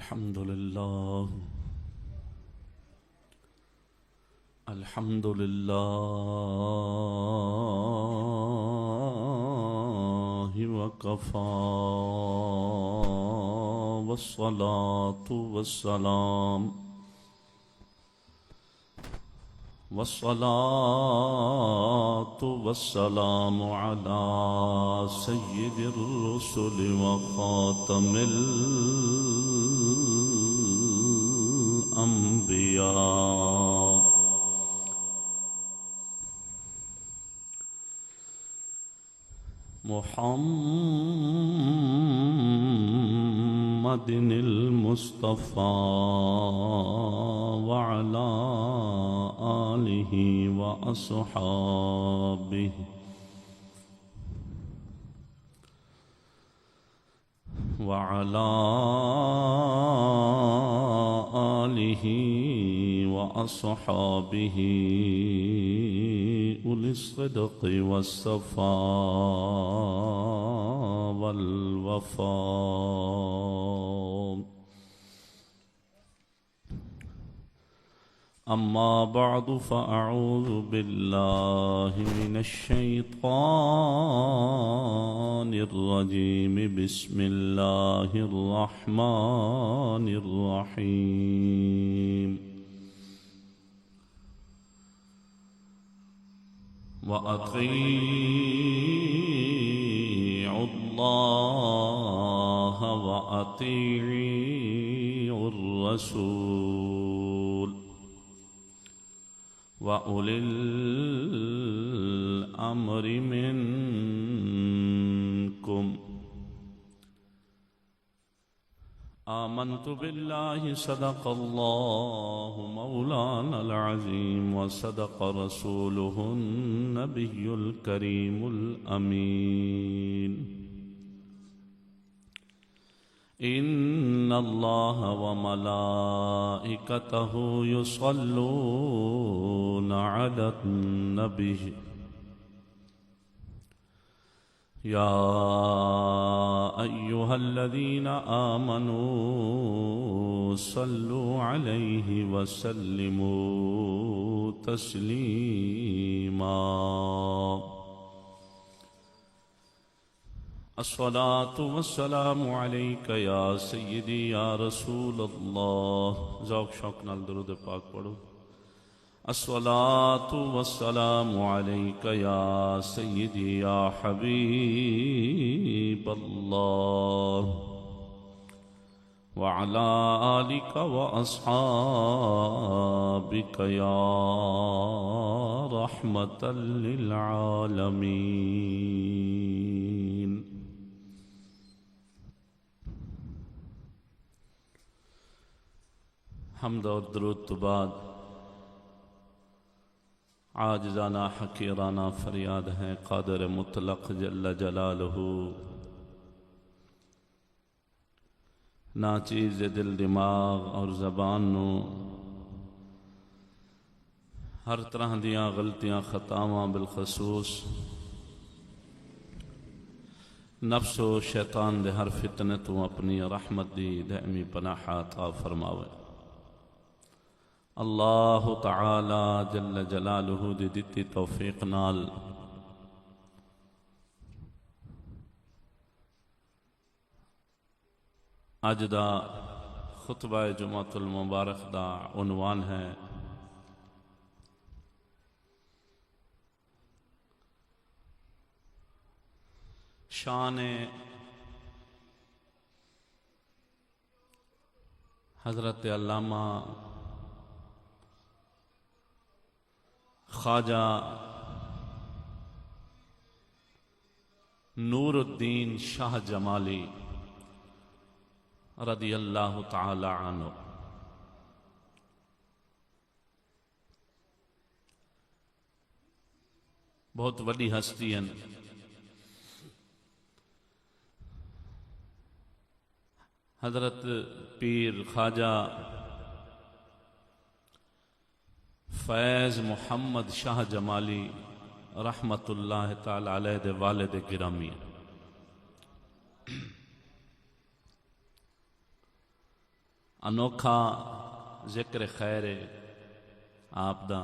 الحمد لله الحمد لله وكفى والصلاة والسلام على سيد الرسل وخاتم الأنبياء محمد المصطفى وعلى آله وأصحابه وعلى آله وأصحابه أولي الصدق والصفاء والوفاء. أما بعد فأعوذ بالله من الشيطان الرجيم. بسم الله الرحمن الرحيم. وأطيعوا الله وأطيعوا الرسول وأولي الأمر منكم. آمنت بالله صدق الله مولانا العظيم وصدق رسوله النبي الكريم الأمين. إن الله وملائكته يصلون على النبي يا أيها الذين آمنوا صلوا عليه وسلموا تسليما. الصلاة والسلام عليك يا سيدي يا رسول الله. ذوق شوق نال درود پاک پڑھو. الصلاة والسلام عليك يا سيدي يا حبيب الله وعلى آلك وأصحابك يا رحمة للعالمين. حمد اور درود تو بعد عاجزانہ حقیرانہ فریاد ہے قادر مطلق جل جلالہ ناچیز دل دماغ اور زبان نو ہر طرح دیاں غلطیاں خطاواں بالخصوص نفس و شیطان دے ہر فتنے تو اپنی رحمت دی دائمی پناہ عطا فرماوے. اللہ تعالی جل جلالہ دی دتی توفیق نال اج دا خطبہ جمعۃ المبارک دا عنوان ہے شان حضرت علامہ خواجہ نور الدین شاہ جمالی رضی اللہ تعالی عنہ. بہت وڈی ہستی ہیں. حضرت پیر خواجہ فیض محمد شاہ جمالی رحمت اللہ تعالی علیہ دے والد گرامی. انوکھا ذکر خیر آپ دا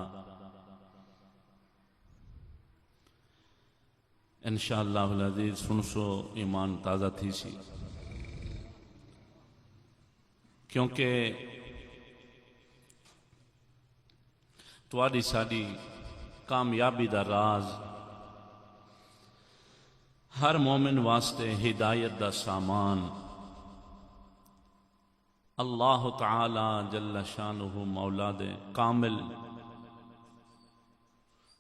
انشاءاللہ العزیز سن سو ایمان تازہ تھی سی، کیونکہ تواڈی ساڈی کامیابی دا راز ہر مومن واسطے ہدایت دا سامان اللہ تعالی جل شانہ مولا دے کامل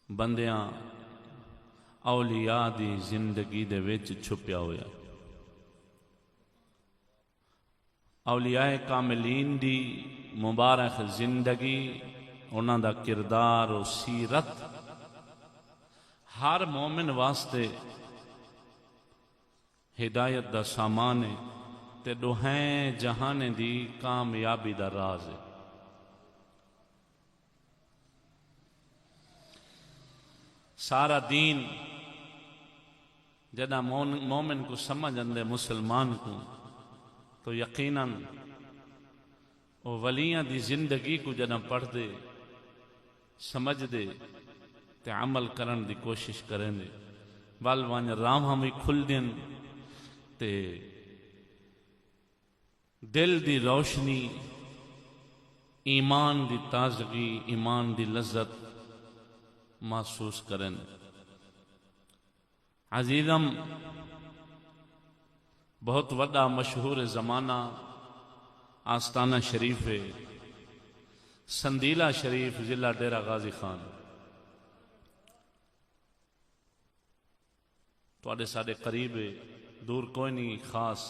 بندیاں اولیاء دی زندگی دے وچ چھپیا ہویا۔ اولیاء کاملین دی مبارک زندگی، انہاں دا کردار و سیرت ہر مومن واسطے ہدایت دا سامان ہے تے دوہیں جہان دی کامیابی دا راز ہے۔ سارا دین جدہ مومن کو سمجھ اندے مسلمان کو تو یقیناً وہ ولیاں دی زندگی کو جدہ پڑھ دے سمجھ دے تے عمل کرن دی کوشش کریں دے، بل وان رام ہمیں کھل دین تے دل دی روشنی، ایمان دی تازگی، ایمان دی لذت محسوس کریں۔ عزیزم بہت وڈا مشہور زمانہ آستانہ شریف ہے، سندیلہ شریف ضلع ڈیرہ غازی خان۔ تواڈے ساڈے قریب ہے، دور کوئی نہیں خاص۔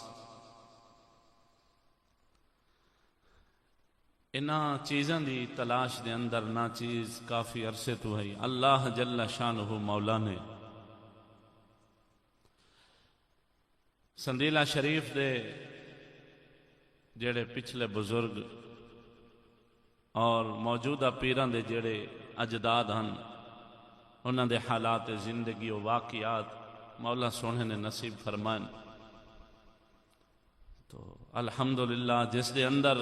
انہاں چیزاں دی تلاش دے اندر نہ چیز کافی عرصے تو ہے، اللہ جل شانہ مولا نے سندیلہ شریف دے جڑے پچھلے بزرگ اور موجودہ پیران دے جڑے اجداد ہن، انہاں دے حالات زندگی و واقعات مولا سونے نے نصیب فرمائن۔ تو الحمدللہ جس دے اندر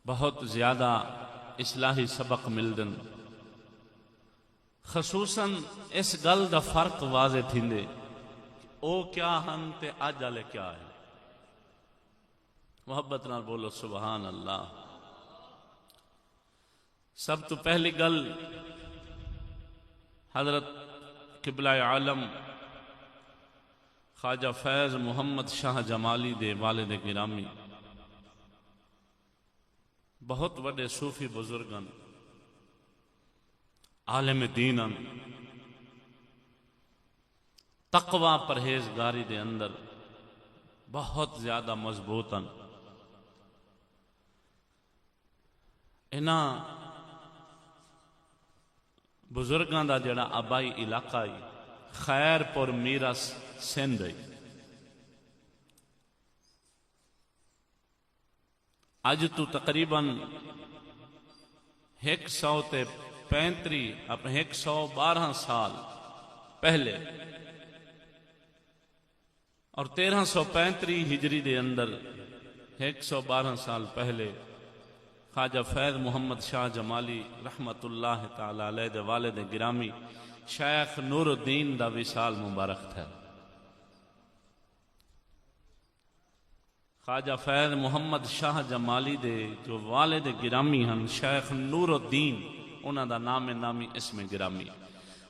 بہت زیادہ اصلاحی سبق ملدن، خصوصاً اس گل دا فرق واضح تھیندے او کیا ہن تے آج والے کیا ہے۔ محبت نال بولو سبحان اللہ۔ سب تو پہلی گل حضرت قبلہ عالم خواجہ فیض محمد شاہ جمالی دے والد گرامی، بہت بڑے صوفی بزرگن، عالم دینن، تقوی پرہیزگاری دے اندر بہت زیادہ مضبوطن۔ انہاں بزرگاں دا جڑا آبائی علاقہ خیر پور میرس سندھ ہے، اج تو تقریباً 112 سال پہلے اور 1335 ہجری دے اندر 112 سال پہلے خواجہ فیض محمد شاہ جمالی رحمت اللہ تعالی علیہ دے والد گرامی شیخ نور الدین دا وصال مبارک تھا۔ خواجہ فیض محمد شاہ جمالی دے جو والد گرامی ہن شیخ نور الدین، انہاں دا نام نامی اسم گرامی،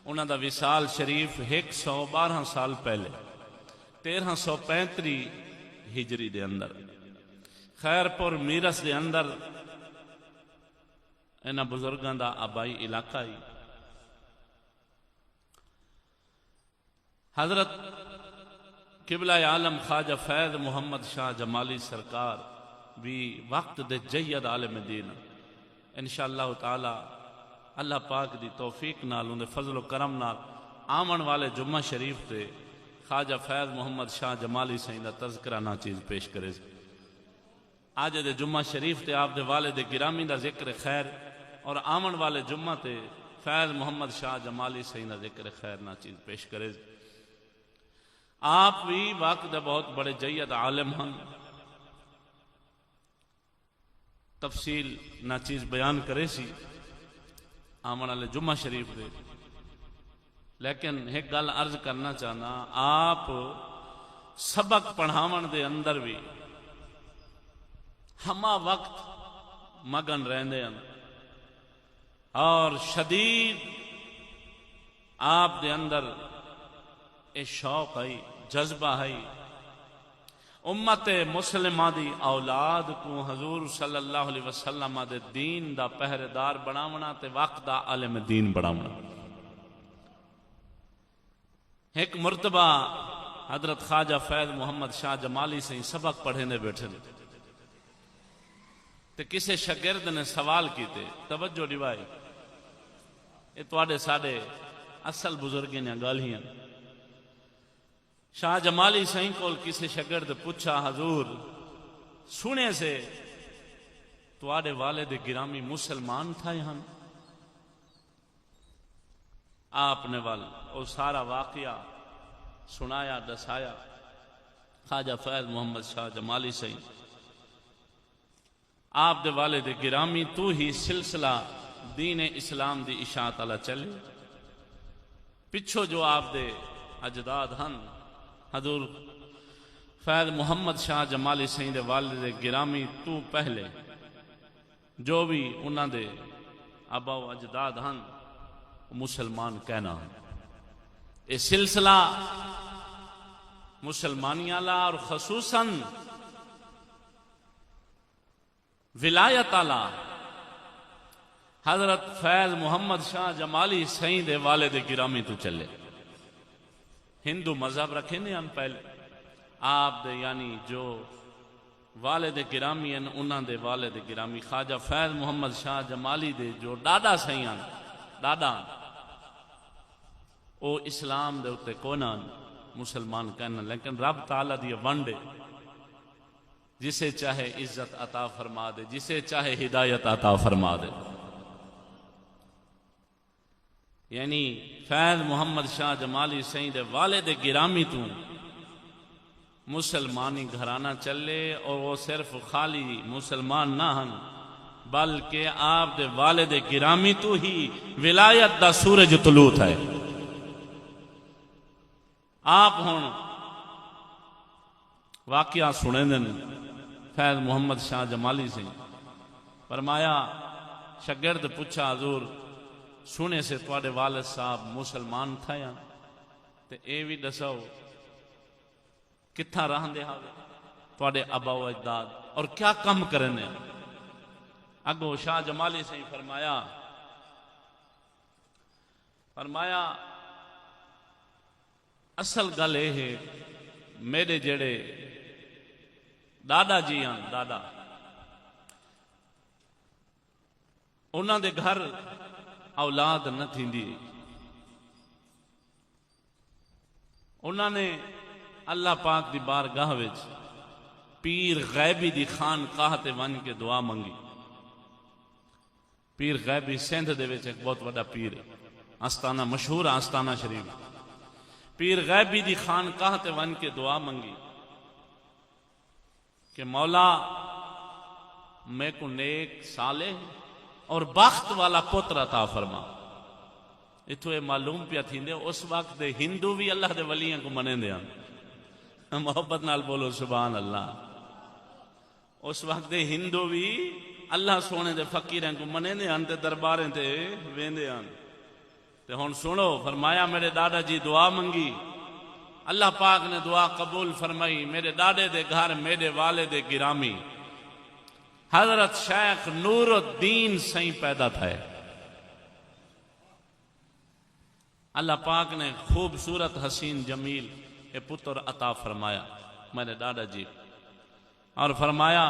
انہاں دا وصال شریف 112 سال پہلے 1335 ہجری دے اندر خیر پور میرس دے اندر انہاں بزرگاں دا آبائی علاقہ ہی۔ حضرت قبلہ عالم خواجہ فیض محمد شاہ جمالی سرکار بھی وقت دے جید عالم دین، انشاءاللہ تعالی اللہ پاک دی توفیق نال اندے فضل و کرم نال آمن والے جمعہ شریف تے خواجہ فیض محمد شاہ جمالی سائیں دا تذکرہ نا چیز پیش کرے۔ آج دے جمعہ شریف تے آپ دے والد گرامی دا ذکر خیر اور آمن والے جمعہ تے فیض محمد شاہ جمالی سائیں دا ذکر خیر نا چیز پیش کرے۔ آپ بھی وقت دے بہت بڑے جید عالم ہن، تفصیل نہ چیز بیان کرے سی آمن والے جمعہ شریف دے، لیکن ایک گل عرض کرنا چاہنا، آپ سبق پڑھاون دے اندر بھی ہما وقت مگن رہندے ہیں اور شدید آپ دے اندر اے شوق ہے، جذبہ ہے، امت مسلمہ دی اولاد کو حضور صلی اللہ علیہ وسلم دے دین دا پہرے دار بناونا تے وقت دا عالم دین بناونا۔ ایک مرتبہ حضرت خواجہ فیض محمد شاہ جمالی سے سبق پڑھے نے بیٹھے تے کسے شاگرد نے سوال کیتے، توجہ ڈیوائی یہ تواڈے ساڈے اصل بزرگیں نے گالیاں۔ شاہ جمالی سائیں کول کسی شاگرد پوچھا، حضور سنے سے تواڈے والد گرامی مسلمان تھا یہاں؟ آپ نے وہ سارا واقعہ سنایا، دسایا۔ خواجہ فیض محمد شاہ جمالی سائیں آپ دے والد گرامی تو ہی سلسلہ دین اسلام دی اشاعت اللہ چلے، پچھو جو آپ دے اجداد ہن حضور فیض محمد شاہ جمالی سائیں دے والد گرامی تو پہلے جو بھی انہاں دے آبا و اجداد ہن مسلمان کہنا ہے۔ یہ سلسلہ مسلمانی آلہ اور خصوصاً ولایت آلہ حضرت فیض محمد شاہ جمالی سائیں دے والد گرامی تو چلے۔ ہندو مذہب رکھے نے ہم پہلے آپ دے یعنی جو والد گرامی ہیں انہاں دے والد گرامی خواجہ فیض محمد شاہ جمالی دے جو ڈاڈا سائیں ہیں، ڈاڈا او اسلام دے اتے کونان مسلمان کہنا، لیکن رب تعالیٰ دی ونڈے جسے چاہے عزت عطا فرما دے، جسے چاہے ہدایت عطا فرما دے۔ یعنی فیض محمد شاہ جمالی سائیں دے والد گرامی تو مسلمانی گھرانہ چلے، اور وہ صرف خالی مسلمان نہ ہن بلکہ آپ دے والد گرامی تو ہی ولایت دا سورج طلوع ہے۔ آپ ہون واقعہ سنے دن فیض محمد شاہ جمالی سے فرمایا، شاگرد پوچھا، حضور سنے سے تواڈے والد صاحب مسلمان تھا یا تے اے بھی دسو کتھا رہن دے ہاوے تواڈے ابا و اجداد اور کیا کم کرنے؟ اگو شاہ جمالی سے فرمایا اصل گل یہ ہے، میرے جڑے دادا جی ہیں، دادا انہاں دے گھر اولاد نہ تھیندی، انہاں نے اللہ پاک دی بارگاہ وچ پیر غیبی دی خانقاہ تے ون کے دعا منگی۔ پیر غیبی سندھ دے وچ ایک بہت بڑا پیر آستانہ مشہور آستانہ شریف، پیر غیبی دی خانقاہ تے ون کے دعا منگی کہ مولا میں کو نیک صالح اور بخت والا پتر عطا فرما۔ اتھو یہ معلوم پیا تھی اس وقت دے ہندو بھی اللہ دے ولیاں کو منے دے ہیں، محبت نال بولو سبحان اللہ۔ اس وقت دے ہندو بھی اللہ سونے دے فقیریں کو منے دے ہیں تے درباریں تے ویندے ہیں۔ تے ہن سنو، فرمایا میرے دادا جی دعا منگی، اللہ پاک نے دعا قبول فرمائی۔ میرے داڈے دے گھر میرے والد گرامی حضرت شیخ نور الدین سائیں پیدا تھے۔ اللہ پاک نے خوبصورت حسین جمیل اے پتر عطا فرمایا میرے دادا جی، اور فرمایا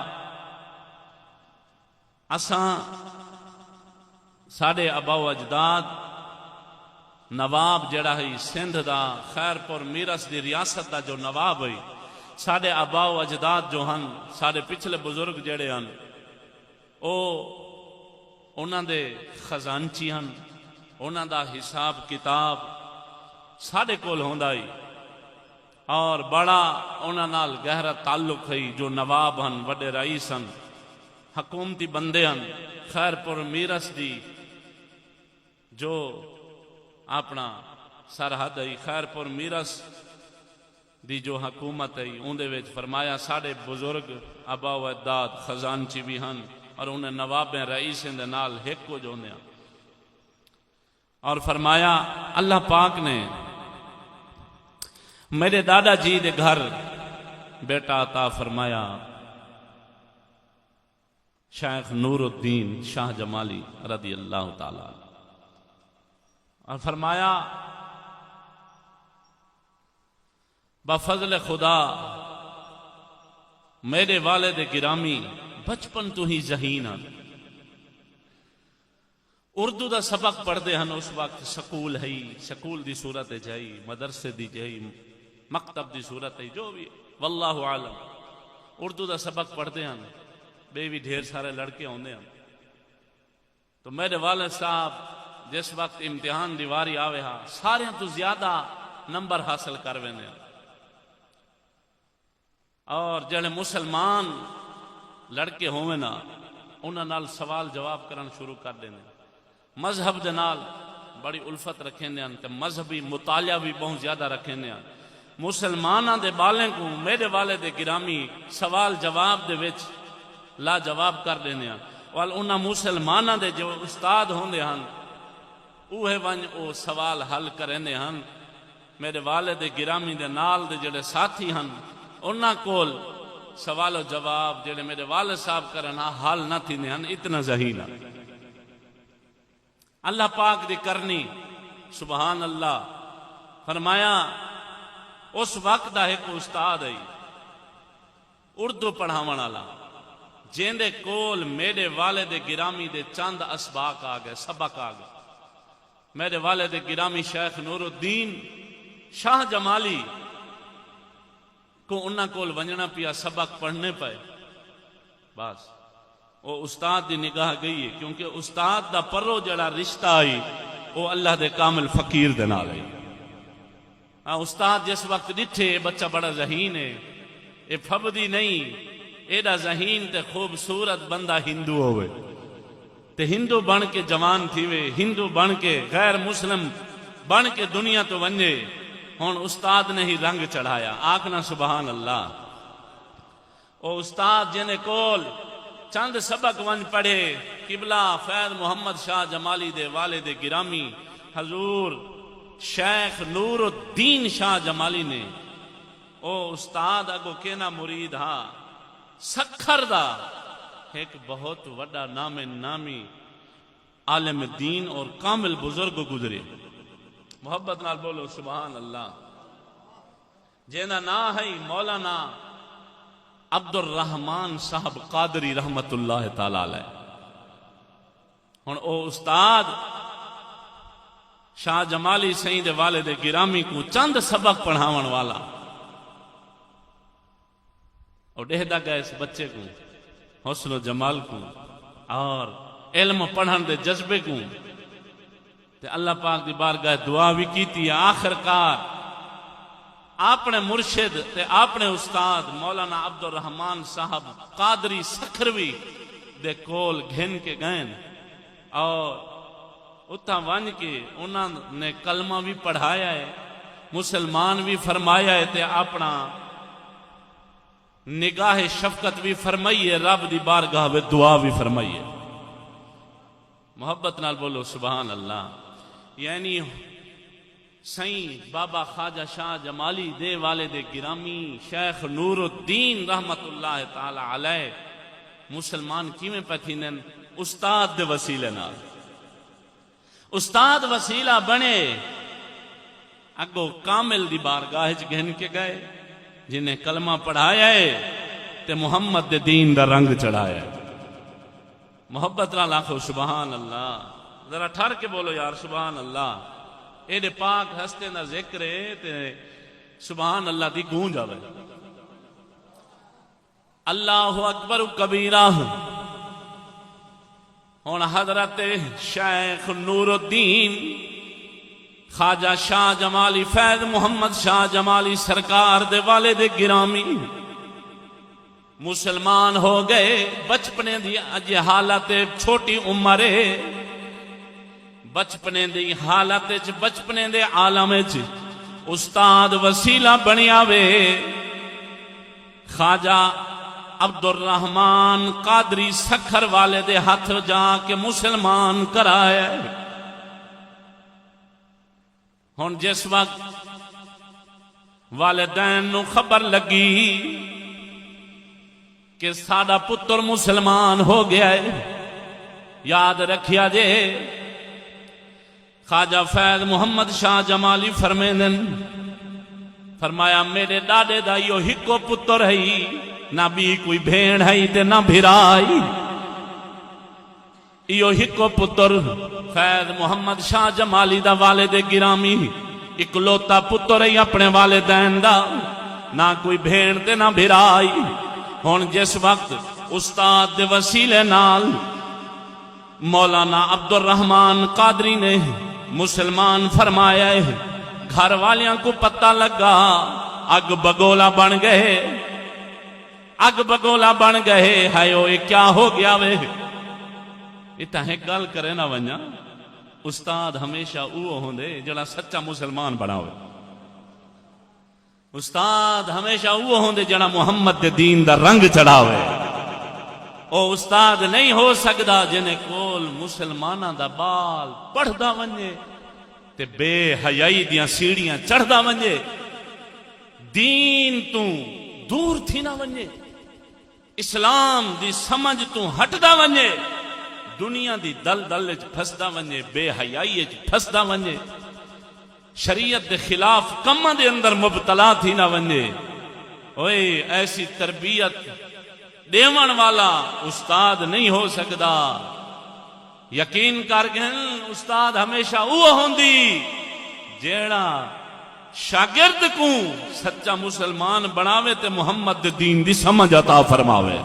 اساں ساڑے ابا و اجداد نواب جڑا ہے سندھ دا خیر پور میرس دی ریاست دا جو نواب ہے، ساڑے ابا و اجداد جو ہن ساڑے پچھلے بزرگ جڑے ہن او انہاں دے خزانچی ہن، انہاں دا حساب کتاب ساڑے کول ہوندا ہے، اور بڑا انہاں نال گہرا تعلق ہے جو نواب ہن، وڈے رئیس ہن، حکومتی بندے ہیں خیر پور میرس دی جو اپنا سرحد ہے خیر پور میرس دی جو حکومت ہے اندے وچ فرمایا ساڑے بزرگ آبا و اجداد خزانچی بھی ہیں اور انہیں نوابیں رئیسیں دے نال ہک کو جو ہیں اور فرمایا اللہ پاک نے میرے دادا جی دے گھر بیٹا عطا فرمایا شیخ نور الدین شاہ جمالی رضی اللہ تعالی اور فرمایا بفضل خدا میرے والد گرامی بچپن تو ہی ذہین ہیں اردو دا سبق پڑھتے ہیں اس وقت سکول ہے سکول دی صورت ہے جائی مدرسے دی جائی مکتب دی صورت ہے جو بھی واللہ عالم اردو دا سبق پڑھتے ہیں بے بھی ڈھیر سارے لڑکے ہوندے ہیں تو میرے والد صاحب جس وقت امتحان دی واری آوے ہاں سارے تو زیادہ نمبر حاصل کروے نے اور جڑے مسلمان لڑکے ہوئے نا انہاں نال سوال جواب کرن شروع کر دینے مذہب دے نال بڑی الفت رکھیں نے تے مذہبی مطالعہ بھی بہت زیادہ رکھیں نے مسلماناں دے بالیں کو میرے والد گرامی سوال جواب دے وچ لا جواب کر دینے وال انہاں مسلماناں دے جو استاد ہوندے ہن اوہ ونج او سوال حل کرنے ہن میرے والد گرامی دے نال دے جڑے ساتھی ہن انہاں کول سوال و جواب جڑے میرے والد صاحب کرنا حل نہ تھی نے ہن اتنا ذہین اللہ پاک دی کرنی سبحان اللہ فرمایا اس وقت دا ایک استاد ہے اردو پڑھاون والا جیندے کول میرے والد گرامی دے چند اسباق آ گئے سبق آ گئے میرے والد گرامی شیخ نور الدین شاہ جمالی کو انہاں کول ونجنا پیا سبق پڑھنے پائے بس وہ استاد دی نگاہ گئی ہے کیونکہ استاد دا پرو جڑا رشتہ آئی وہ اللہ دے کامل فقیر دے نال آئی استاد جس وقت ڈٹھے بچہ بڑا ذہین ہے اے پھبدی نہیں ایڈا ذہین تے خوبصورت بندہ ہندو ہوئے تے ہندو بن کے جوان تھیوے ہندو بن کے غیر مسلم بن کے دنیا تو ونجے ہون استاد نے ہی رنگ چڑھایا آکھنا سبحان اللہ او استاد جنے کول چند سبق ون پڑھے قبلہ فیض محمد شاہ جمالی دے والد گرامی حضور شیخ نور الدین شاہ جمالی نے او استاد اگو کینا مرید ہاں سکھر دا ایک بہت وڈا نام نامی عالم دین اور کامل بزرگ گزرے محبت نال بولو سبحان اللہ جینا نا ہے مولانا عبد الرحمن صاحب قادری رحمت اللہ تعالی علیہ ہن او استاد شاہ جمالی سید والد گرامی کو چند سبق پڑھاون والا اور ڈہدا گئے اس بچے کو حسن و جمال کو اور علم پڑھن دے جذبے کو تے اللہ پاک دی بارگاہ دعا بھی کیتی آخرکار اپنے مرشد تے اپنے استاد مولانا عبد الرحمن صاحب قادری سکھروی دے کول گھن کے گئن اور اتھا ون کے انہوں نے کلمہ بھی پڑھایا ہے مسلمان بھی فرمایا ہے تے اپنا نگاہ شفقت بھی فرمائی ہے رب دی بارگاہ میں دعا بھی فرمائی ہے محبت نال بولو سبحان اللہ یعنی سائیں بابا خواجہ شاہ جمالی دے والد گرامی شیخ نور الدین رحمت اللہ تعالی علیہ مسلمان کیویں پتھینن استاد دے وسیلے نال استاد وسیلہ بنے اگو کامل دی بارگاہ وچ گھن کے گئے جنہیں کلمہ پڑھایا ہے تے محمد دے دین دا رنگ چڑھایا ہے محبت نال آکھو سبحان اللہ ذرا ٹھہر کے بولو یار سبحان اللہ ایڈے پاک ہستے نہ ذکر ہے تے سبحان اللہ دی گونج آوے اللہ اکبر کبیرہ ہون حضرت شیخ نور الدین خواجہ شاہ جمالی فیض محمد شاہ جمالی سرکار دے والد گرامی مسلمان ہو گئے بچپنے دی اج حالت چھوٹی عمر بچپنے دی حالت بچپنے دے عالم استاد وسیلہ بنیا وے خواجہ عبد الرحمن قادری سکھر والے دے ہاتھ جا کے مسلمان کرایا ہن جس وقت والدین نو خبر لگی کہ ساڈا پتر مسلمان ہو گیا ہے یاد رکھیا جے خواجہ فیض محمد شاہ جمالی فرمیندن فرمایا میرے ڈاڈے دا یو ہکو پتر ہے نہ بھی کوئی بھیڑ ہے تے نہ بھرائی یو ہکو پتر فیض محمد شاہ جمالی دا والد گرامی اکلوتا پتر ہے اپنے والدین دا نہ کوئی بھیڑ تے نہ بھرائی ہن جس وقت استاد دے وسیلے نال مولانا عبد الرحمن قادری نے مسلمان فرمایا ہے گھر والیاں کو پتہ لگا اگ بگولا بن گئے اگ بگولا بن گئے ہائیو یہ کیا ہو گیا وے اتنا ایک گل کرے نہ ونجا استاد ہمیشہ اوہ ہوندے جڑا سچا مسلمان بنا ہوئے استاد ہمیشہ اوہ ہوندے جڑا محمد دے دین دا رنگ چڑھاوے او استاد نہیں ہو سکدا جنہیں کول مسلمانہ دا بال پڑھدا ونجے تے بے حیائی دیاں سیڑیاں چڑھدا ونجے دین تو دور تھی نہ ونجے اسلام دی سمجھ تو ہٹدا ونجے دنیا دی دل دل پھسدا ونجے بے حیائی پھسدا ونجے شریعت دے خلاف کم دے اندر مبتلا تھی نہ ونجے اوئے ایسی تربیت دیوان والا استاد نہیں ہو سکدا یقین کر گئے استاد ہمیشہ وہ ہوندی جیڑا شاگرد کو سچا مسلمان بناوے تے محمد دے دین دی سمجھ عطا فرماوے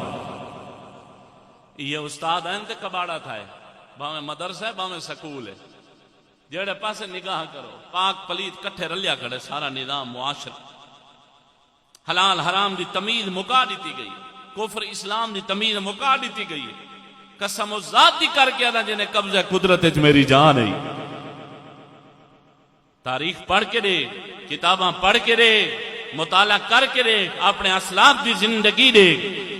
یہ استاد ہیں تے کباڑا تھا ہے باویں مدرسہ ہے باویں سکول ہے جیڑے پاسے نگاہ کرو پاک پلیت کٹھے رلیا کھڑے سارا نظام معاشرہ حلال حرام دی تمیز مکا دیتی گئی کفر اسلام دی تمیز مکا دیتی گئی قسم و ذات دی کر کے ادا جنہیں قبضہ قدرت اچ میری جان ہے تاریخ پڑھ کے دے کتاباں پڑھ کے دے مطالعہ کر کے دے اپنے اسلاف دی زندگی دے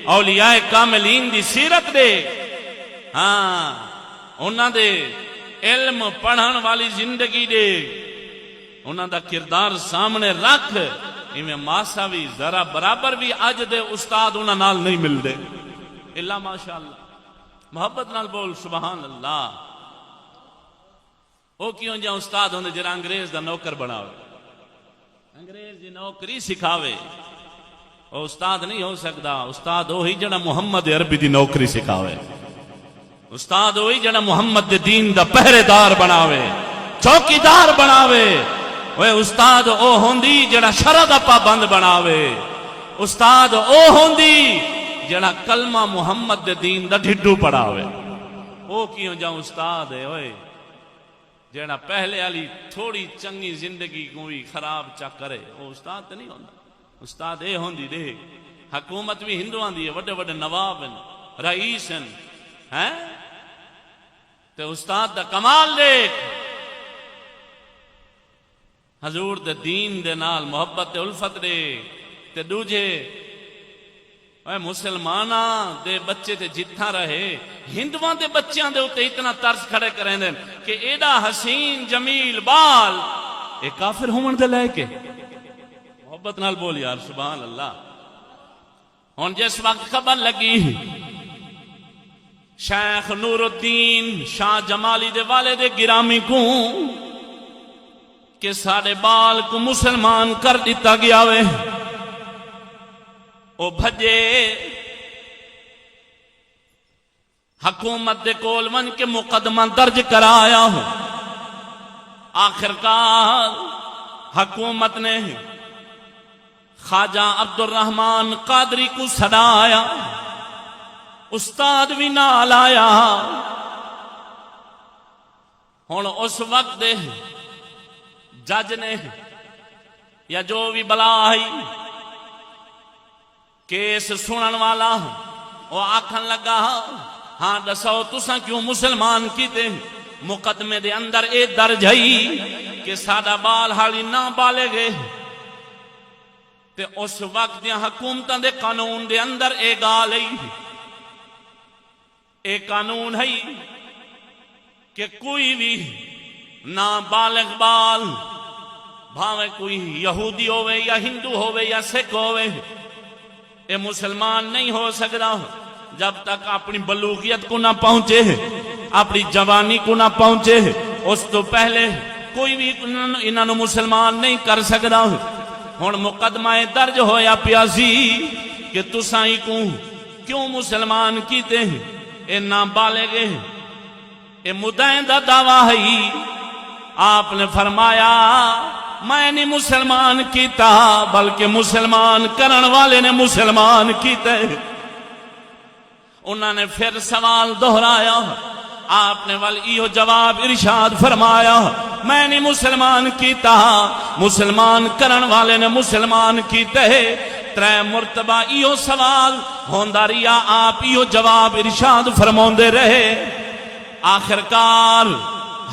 اولیاء کاملین دی سیرت دے ہاں انہاں دے علم پڑھن والی زندگی دے انہاں دا کردار سامنے رکھ ایویں ماسا بھی ذرا برابر بھی اج دے استاد انہاں نال نہیں مل دے اللہ ماشاءاللہ محبت نال بول سبحان اللہ او کیوں جا استاد ہوندے جڑا انگریز دا نوکر بناوے انگریز دی نوکری سکھاوے او استاد نہیں ہو سکدا استاد وہی جڑا محمد عربی دی نوکری سکھاوے استاد وہی جڑا محمد دے دین دا پہرے دار بناوے چوکیدار بناوے اوے استاد او ہوندی جڑا شرع دا پابند بناوے استاد او ہوندی جڑا کلمہ محمد دے دین دا ڈھڈو پڑھاوے او کیوں جا استاد ہے اوے جڑا پہلے والی تھوڑی چنگی زندگی کوئی خراب چا کرے او استاد تے نہیں ہوندا استاد اے ہوندی دے حکومت بھی ہندوؤں دی ہے وڈے وڈے نواب ہیں رئیس ہیں تے استاد دا کمال دیکھ حضور دے دین دے نال محبت تے الفت دے تے دوجے اے مسلمانہ دے بچے تے جتھا رہے ہندوان دے بچیاں دے ہوتے اتنا ترس کھڑے کریں دیں کہ ایڈا حسین جمیل بال اے کافر ہون دے لے کے محبت نال بول یار سبحان اللہ ہون جس وقت خبر لگی شیخ نور الدین شاہ جمالی دے والے دے گرامی کو کہ سارے بال کو مسلمان کر دیتا گیا وے او بھجے حکومت دے کول ون کے مقدمہ درج کرایا ہوں آخرکار حکومت نے خواجہ عبد الرحمن قادری کو سڑایا استاد بھی نال آیا ہن اس وقت دے جج نے یا جو بھی بلا آئی کیس سنن والا وہ آکھن لگا ہاں دسو تساں کیوں مسلمان کیتے مقدمے دے اندر اے درج ہے کہ سادہ بال حالی نہ بالے گئے تے اس وقت دیا حکومتاں دے قانون دے اندر اے گال ہے اے قانون ہے کہ کوئی بھی نابالغ بال بھاوے کوئی یہودی ہوئے یا ہندو ہوئے یا سکھ ہوئے اے مسلمان نہیں ہو سکتا جب تک اپنی بلوغیت کو نہ پہنچے اپنی جوانی کو نہ پہنچے اس تو پہلے کوئی بھی انہاں نو مسلمان نہیں کر سکتا ہن مقدمہ درج ہویا پیاسی کہ تساں کو کیوں مسلمان کیتے اے نابالغ اے مدعی دا دعویٰ ہے آپ نے فرمایا میں نہیں مسلمان کیتا بلکہ مسلمان کرن والے نے مسلمان کیتے انہوں نے پھر سوال دہرایا آپ نے ایہو جواب ارشاد فرمایا میں نہیں مسلمان کیتا مسلمان کرن والے نے مسلمان کیتے ترے مرتبہ ایہو سوال ہوندا رہیا آپ ایہو جواب ارشاد فرماندے رہے آخرکار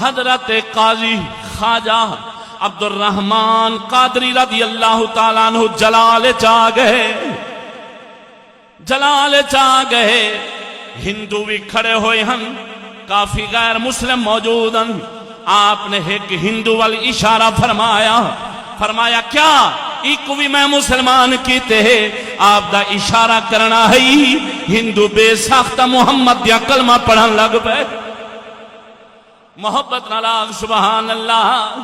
حضرت قاضی خواجہ عبد الرحمن قادری رضی اللہ تعالیٰ عنہ جلال چاہ گئے ہندو بھی کھڑے ہوئے ہن کافی غیر مسلم موجود ہن آپ نے ایک ہندو وال اشارہ فرمایا کیا ایک بھی میں مسلمان کیتے ہیں آپ دا اشارہ کرنا ہے ہندو بے ساختہ محمد دیا کلمہ پڑھن لگ پہ محبت نالاغ سبحان اللہ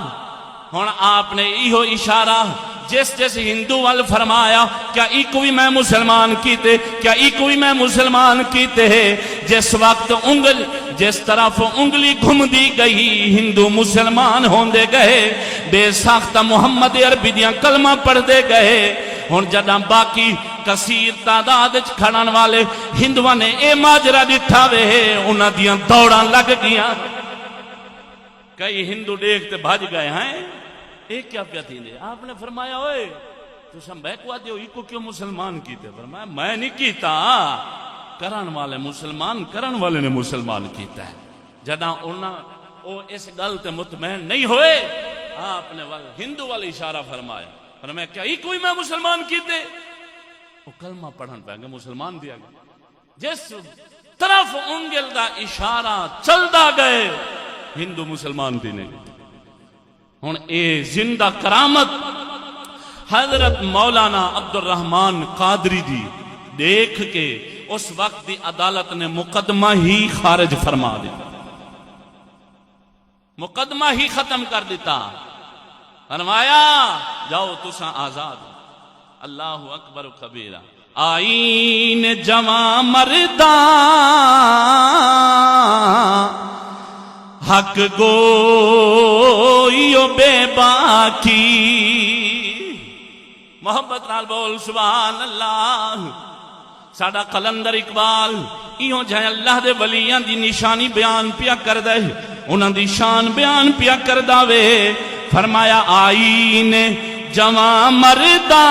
ہن آپ نے ایہو اشارہ جس ہندو وال فرمایا کیا ایک بھی میں مسلمان کیتے کیا ایک بھی میں مسلمان کیتے جس وقت جس طرف انگلی گھم دی گئی ہندو مسلمان ہوندے گئے بے ساختہ محمد عربی دیاں کلمہ پڑھ دے گئے ہن جداں باقی کثیر تعداد کھڑن والے ہندوان نے اے ماجرا ڈٹھا وے انہاں دیاں دوڑاں لگ گیاں کئی ہندو دیکھتے بھاج گئے ہیں ایک کیا پیا تھی آپ نے فرمایا ہوئے تو سم بیکوا دیو ایک کیوں مسلمان کیتے فرمایا میں نہیں کیتا کرن والے مسلمان کرن والے نے مسلمان کیتا ہے جداں انہاں او اس گل تے مطمئن نہیں ہوئے آپ نے ہندو والا اشارہ فرمایا کیا ایک کوئی میں مسلمان کیتے وہ کلمہ پڑھن پہ گے مسلمان دیا گیا جس طرف انگل دا اشارہ چلدا گئے ہندو مسلمان دینے ہن اے زندہ کرامت حضرت مولانا عبد الرحمن قادری دی دیکھ کے اس وقت دی عدالت نے مقدمہ ہی خارج فرما دیتا مقدمہ ہی ختم کر دیتا فرمایا جاؤ تساں آزاد اللہ اکبر کبیرہ آئین جوان مرداں حق گوئیو بے باکی محبت نال بول سبحان اللہ ساڑا قلندر اقبال ایہو جائے اللہ دے ولیاں دی نشانی بیان پیا کر دے انہاں دی شان بیان پیا کر داوے فرمایا آئین جوان مرداں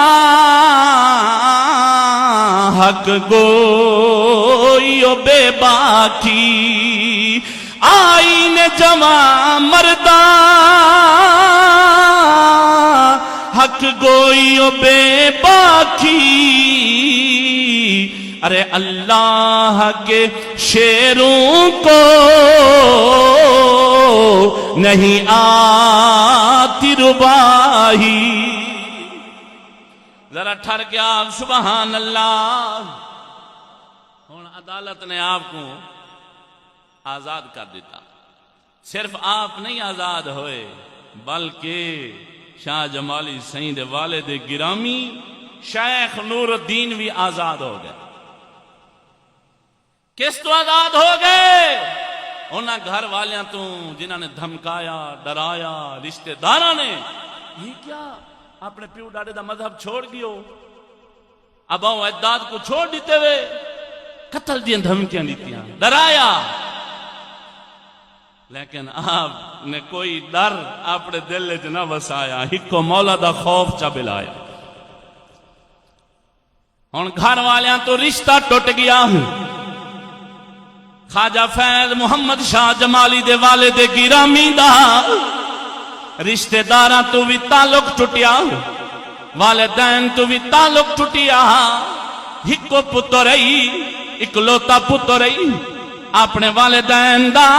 حق گوئیو بے باکی آئین جوان مرداں حق گوئیو بے باکی ارے اللہ کے شیروں کو نہیں آتی رباہی ذرا ٹھر کے آپ سبحان اللہ ہن عدالت نے آپ کو آزاد کر دیتا صرف آپ نہیں آزاد ہوئے بلکہ شاہ جمالی سعید والد گرامی شیخ نور الدین بھی آزاد ہو گئے کس تو آزاد ہو گئے انہاں گھر والیاں تو جنہاں نے دھمکایا ڈرایا رشتہ داراں نے یہ کیا اپنے پیو ڈاڈے دا مذہب چھوڑ گیو اباؤ اجداد کو چھوڑ دیتے ہوئے قتل دیاں دھمکیاں دیتیاں ڈرایا لیکن آپ نے کوئی ڈر اپنے دل چ نہ وسایا ہکو مولا دا خوف چا بلایا ہن گھر والیاں تو رشتہ ٹوٹ گیا. خواجہ فیض محمد شاہ جمالی دے والد گرامی دا رشتہ داراں تو بھی تعلق ٹوٹیا، والدین تو بھی تعلق ٹوٹیا. ہکو پتر اکلوتا پتر اپنے والدین دا،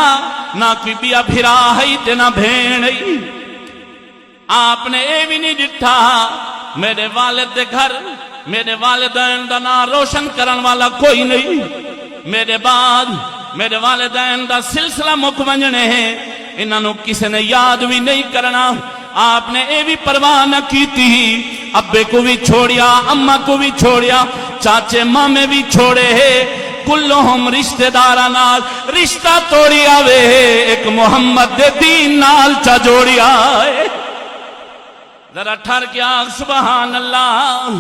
نہ کوئی بیا بھرا ہے تے نہ بھین ہے. آپ نے اے بھی نہیں ڈٹھا میرے والد دے گھر میرے والدین دا نام روشن کرن والا کوئی نہیں، میرے بعد میرے والدین دا سلسلہ مک ونجنے ہیں، انہوں کسی نے یاد بھی نہیں کرنا. آپ نے اے بھی پرواہ نہ کی تھی، ابے کو بھی چھوڑیا، اماں کو بھی چھوڑیا، چاچے مامے بھی چھوڑے ہیں، کلہم رشتہ داراں نال رشتہ توڑی آوے، ایک محمد دے دین نال چا جوڑی آئے. ذرا ٹھر کے آگ سبحان اللہ.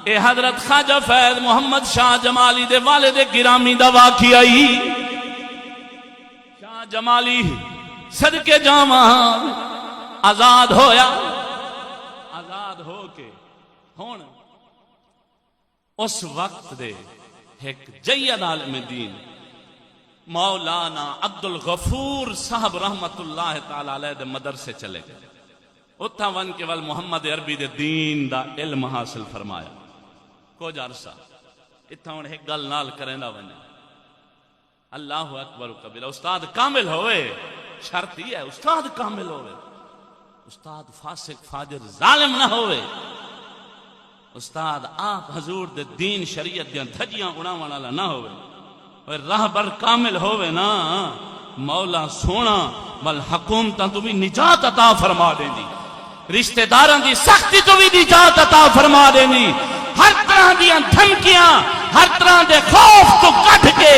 اے حضرت خواجہ فیض محمد شاہ جمالی دے والد گرامی دا واقعہ ہی. شاہ جمالی صدقے جاواں آزاد ہویا، آزاد ہو کے ہون اس وقت دے ایک جید عالم دین مولانا عبدالغفور صاحب رحمت اللہ تعالی علیہ دے مدرسے چلے گئے. اتھا ون کے ول محمد عربی دے دین دا علم حاصل فرمایا. کچھ عرصہ اتھا ون ایک گل نال کرنا ون اللہ اکبر کبیرہ. استاد کامل ہوئے، شرط ہی ہے استاد کامل ہوئے، استاد فاسق فاجر ظالم نہ ہوئے. استاد آپ حضور دے دین شریعت دیاں دھجیاں اڑاون والا نہ ہوئے، اور راہبر کامل ہوئے نا مولا سونا ول حکومتاں تو بھی نجات عطا فرما دینی، رشتہ داراں دی سختی تو بھی نجات عطا فرما دینی. ہر طرح دیاں دھمکیاں، ہر طرح دے خوف تو کٹ کے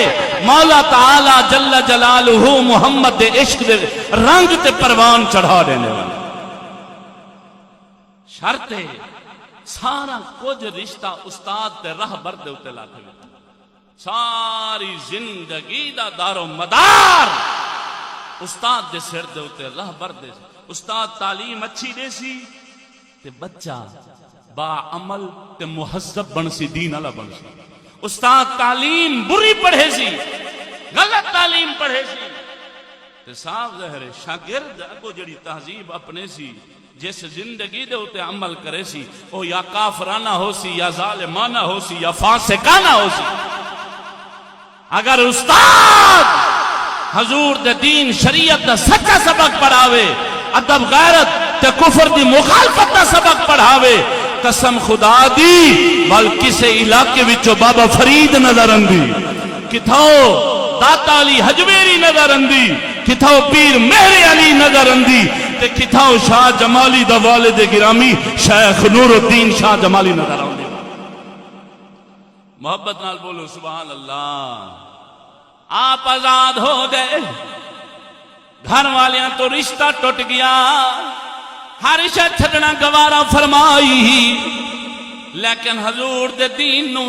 مولا تعالی جل جلالہ محمد دے عشق دے رنگ تے پروان چڑھا دینے والا. شرط ہے سارا کچھ رشتہ استاد تے راہبر دے اوتے لا کے ساری زندگی دا دار و مدار استاد دے سر دے اوتے راہبر دے. استاد تعلیم اچھی دے سی تے بچہ با عمل تے مہذب بن سی، دین والا بن سی. استاد تعلیم بری پڑھے سی، غلط تعلیم پڑھے سی تے صاف ظاہر ہے شاگرد اگو جڑی تہذیب اپنے سی جس زندگی دے ہوتے عمل کرے سی او یا کافرانہ ہو سی یا ظالمانہ ہو سی یا فاسقانہ ہو سی. اگر استاد حضور دے دین شریعت دا سچا سبق پڑھاوے، ادب غیرت تے کفر دی مخالفت دا سبق پڑھاوے، قسم خدا دی بل کسے علاقے وچوں بابا فرید نظر اندی، کتھاؤ داتا علی حجویری نظر اندی، کتھاؤ پیر مہر علی نظر اندی، تے کتھاؤ شاہ جمالی دا والد گرامی شیخ نور الدین شاہ جمالی نظر آندے. محبت نال بولو سبحان اللہ. آپ آزاد ہو گئے، گھر والیاں تو رشتہ ٹوٹ گیا، ہر شے چھڈنا گوارا فرمائی، لیکن حضور دے دین نو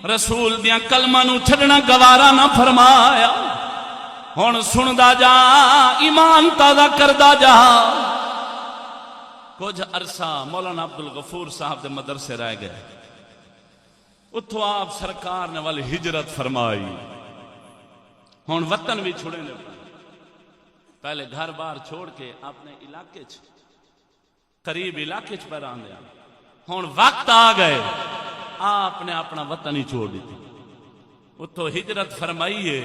رسول دیاں کلمہ نو چھڈنا گوارا نہ فرمایا. ہن سندا جا، ایمان تازہ کردا جا. کچھ عرصہ مولانا عبدالغفور صاحب دے مدرسے رہ گئے، اتھو آپ سرکار نے والی ہجرت فرمائی. ہن وطن بھی چھوڑے نے، پہلے گھر بار چھوڑ کے اپنے علاقے قریب علاقے پر آندے. ہن وقت آ گئے آپ نے اپنا وطن ہی چھوڑ دیتی. اتھو ہجرت فرمائیے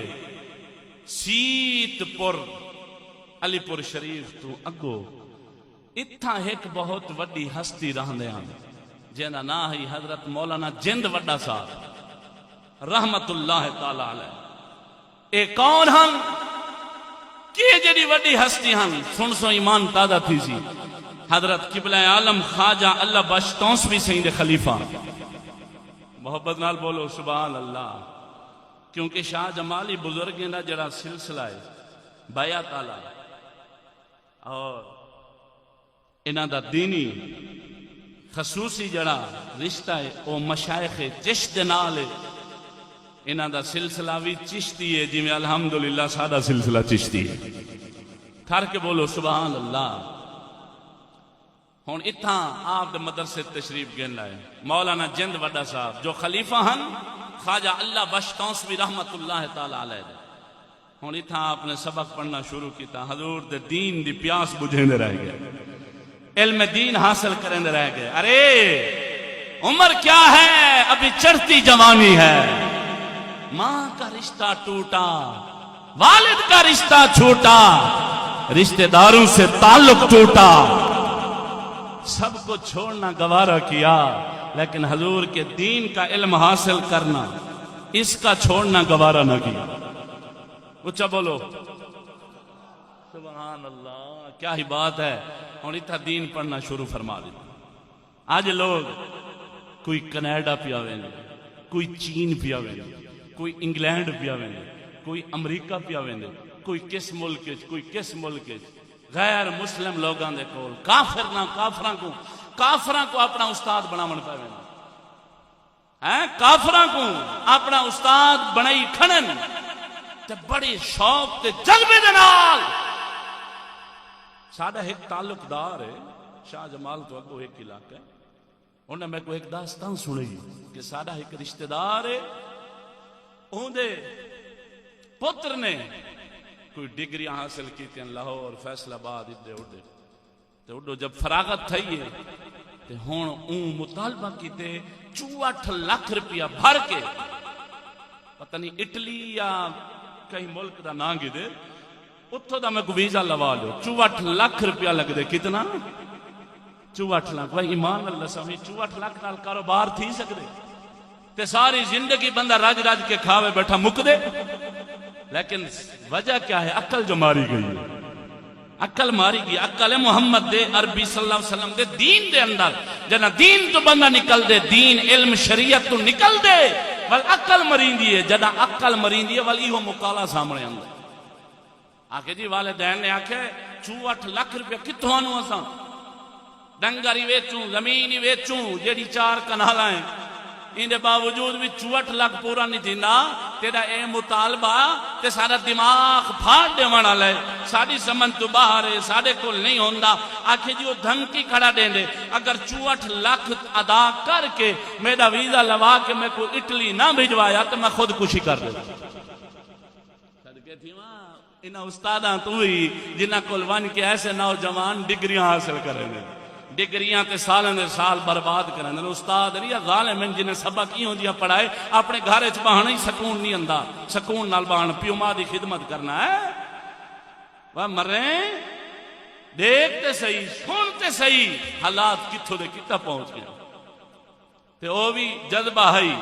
سیت پور علی پور شریف تو اگو اتھا ایک بہت وڈی ہستی رہندے ہیں جنہاں نا ہی حضرت مولانا جند وڈا صاحب رحمت اللہ تعالی علیہ. اے کون ہن کی جڑی وڈی ہستی ہن سن سو ایمان تازہ تھی سی. حضرت قبلہ عالم خواجہ اللہ بخش تونسوی سید خلیفہ. محبت نال بولو سبحان اللہ. کیونکہ شاہ جمالی بزرگیں دا جڑا سلسلہ ہے بیعت والا اور انہاں دا دینی خصوصی جڑا رشتہ ہے او مشائخ چشت نال ہے. انہاں دا سلسلہ بھی چشتی ہے جی میں الحمدللہ سادہ سلسلہ چشتی ہے. ٹھر کے بولو سبحان اللہ. ہوں اتھاں آپ دے مدرسے تشریف گن لائے مولانا جند وڈا صاحب جو خلیفہ ہن خواجہ اللہ بخش تونسوی رحمت اللہ تعالی علیہ دے ہوں اتھاں آپ نے سبق پڑھنا شروع کیتا حضور دے دین دی پیاس بجھیندے رہ گئے علم دین حاصل کرنے رہ گئے ارے عمر کیا ہے ابھی چڑھتی جوانی ہے ماں کا رشتہ ٹوٹا والد کا رشتہ چھوٹا رشتہ داروں سے تعلق ٹوٹا سب کو چھوڑنا گوارا کیا لیکن حضور کے دین کا علم حاصل کرنا اس کا چھوڑنا گوارا نہ کیا اچھا بولو سبحان اللہ کیا ہی بات ہے اور اتنا دین پڑھنا شروع فرما دیتا آج لوگ کوئی کینیڈا پیا ویندے کوئی چین پیا ویندے کوئی انگلینڈ پیا ویندے کوئی امریکہ پیا ویندے کوئی کس ملک کوئی کس ملک غیر مسلم لوگاں دے کول کافر نہ کافراں کو اپنا استاد بناون پے ویندے ہیں کافراں کو اپنا استاد بنائی کھڑن تے بڑی شوق تے جذبے دے نال ساڈا ایک تعلق دار ہے شاہ جمال تو اگو ایک علاقہ ہے انہیں میں کو ایک داستان سنی کہ ساڈا ایک رشتہ دار ہے اون دے پتر نے کوئی ڈگریاں حاصل کی تھیں لاہور فیصل آباد ادھے اڈے تے اڈو جب فراغت تھئی ہے تے ہن اون مطالبہ کیتے 64 لاکھ روپیہ بھر کے پتہ نہیں اٹلی یا کہیں ملک دا نام کی دے اتھو دا میں کو ویزا لوا لو 64 لاکھ روپیہ لگ دے کتنا 64 لاکھ بھائی ایمان اللہ سمی 64 لاکھ نال کاروبار تھی سکدے تے ساری زندگی بندہ راج راج کے کھاوے بیٹھا مک دے لیکن وجہ کیا ہے عقل جو ماری گئی عقل ماری گئی عقل محمد دے عربی صلی اللہ علیہ وسلم دے دین دے اندر جنا دین تو بندہ نکل دے دین علم شریعت تو نکل دے ول عقل مرین ہے جنا عقل مرین ہے ول ایہو مقالہ سامنے اندر آکے جی والدین نے آکھے 64 لاکھ روپیہ کتوں آنو اساں ڈنگر ہی ویچوں زمین ہی ویچوں جیڑی 4 کنالاں ہیں ان دے باوجود بھی 64 لاکھ پورا نہیں تھیندا تیرا اے مطالبہ تے سارا دماغ پھاڑ دیوان والا ہے ساری سمجھ تو باہر ہے ساڈے کول نہیں ہوندا آکھے جی وہ دھمکی کھڑا دین دے اگر 64 لاکھ ادا کر کے میرا ویزا لوا کے میں کو اٹلی نہ بھجوایا تو میں خودکشی کر دوں صدقے تھی ماں انہاں استاداں تو ہی جنہاں کول ون کے ایسے نوجوان ڈگریاں حاصل کریں گے ڈگریاں تے سالوں دے سال برباد کرنے استاد نہیں ظالم جنہیں سبق ہی ہوندیاں پڑھائے اپنے گھر وچ بہانا ہی سکون نہیں آندا سکون نال بہان پیو ماں دی خدمت کرنا ہے وہ مرے دیکھ تے صحیح سن تے صحیح حالات کتھوں دے کتا پہنچ گئے تے او بھی جذبہ ہے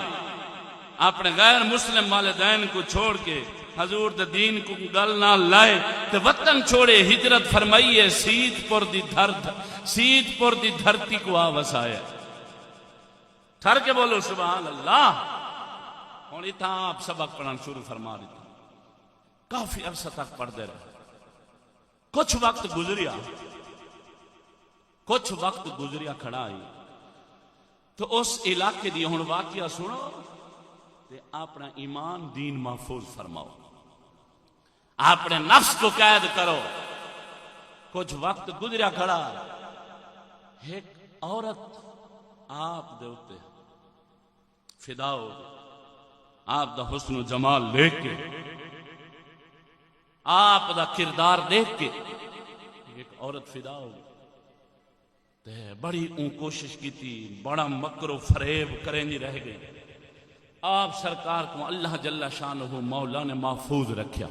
اپنے غیر مسلم والدین کو چھوڑ کے حضور دے دین کو گل نہ لائے تے وطن چھوڑے ہجرت فرمائیے سیت پور دی دھرتی کو آوسایا ٹھر کے بولو سبحان اللہ ہوں اتنا آپ سبق پڑھنا شروع فرما دیتا کافی عرصہ تک پڑھ دے رہے کچھ وقت گزریا کھڑا آئی تو اس علاقے دی ہوں واقعہ سنو تے اپنا ایمان دین محفوظ فرماؤ اپنے نفس کو قید کرو کچھ وقت گزریا کھڑا ایک عورت آپ دے اتے فدا ہو آپ دا حسن و جمال دیکھ کے آپ دا کردار دیکھ کے ایک عورت فدا ہو تے بڑی اون کوشش کی تھی بڑا مکر و فریب کریں دی رہ گئی آپ سرکار کو اللہ جل شانہ مولا نے محفوظ رکھیا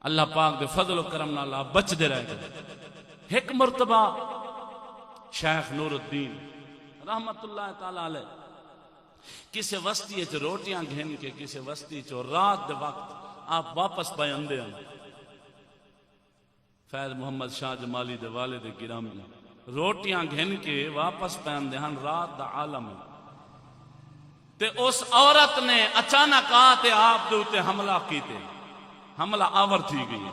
اللہ پاک دے فضل و کرم نال آپ بچ دے رہے گئے ایک مرتبہ شیخ نور الدین رحمت اللہ تعالی علیہ کسی وسطی چ روٹیاں گھن کے کسی وسطی چ رات دے وقت آپ واپس پہ اندے ہیں فیض محمد شاہ جمالی دے والد گرامی روٹیاں گھن کے واپس پہ اندے ہیں رات دا عالم تے اس عورت نے اچانک آتے آپ دے اتے حملہ کیتے حملہ آور تھی گئی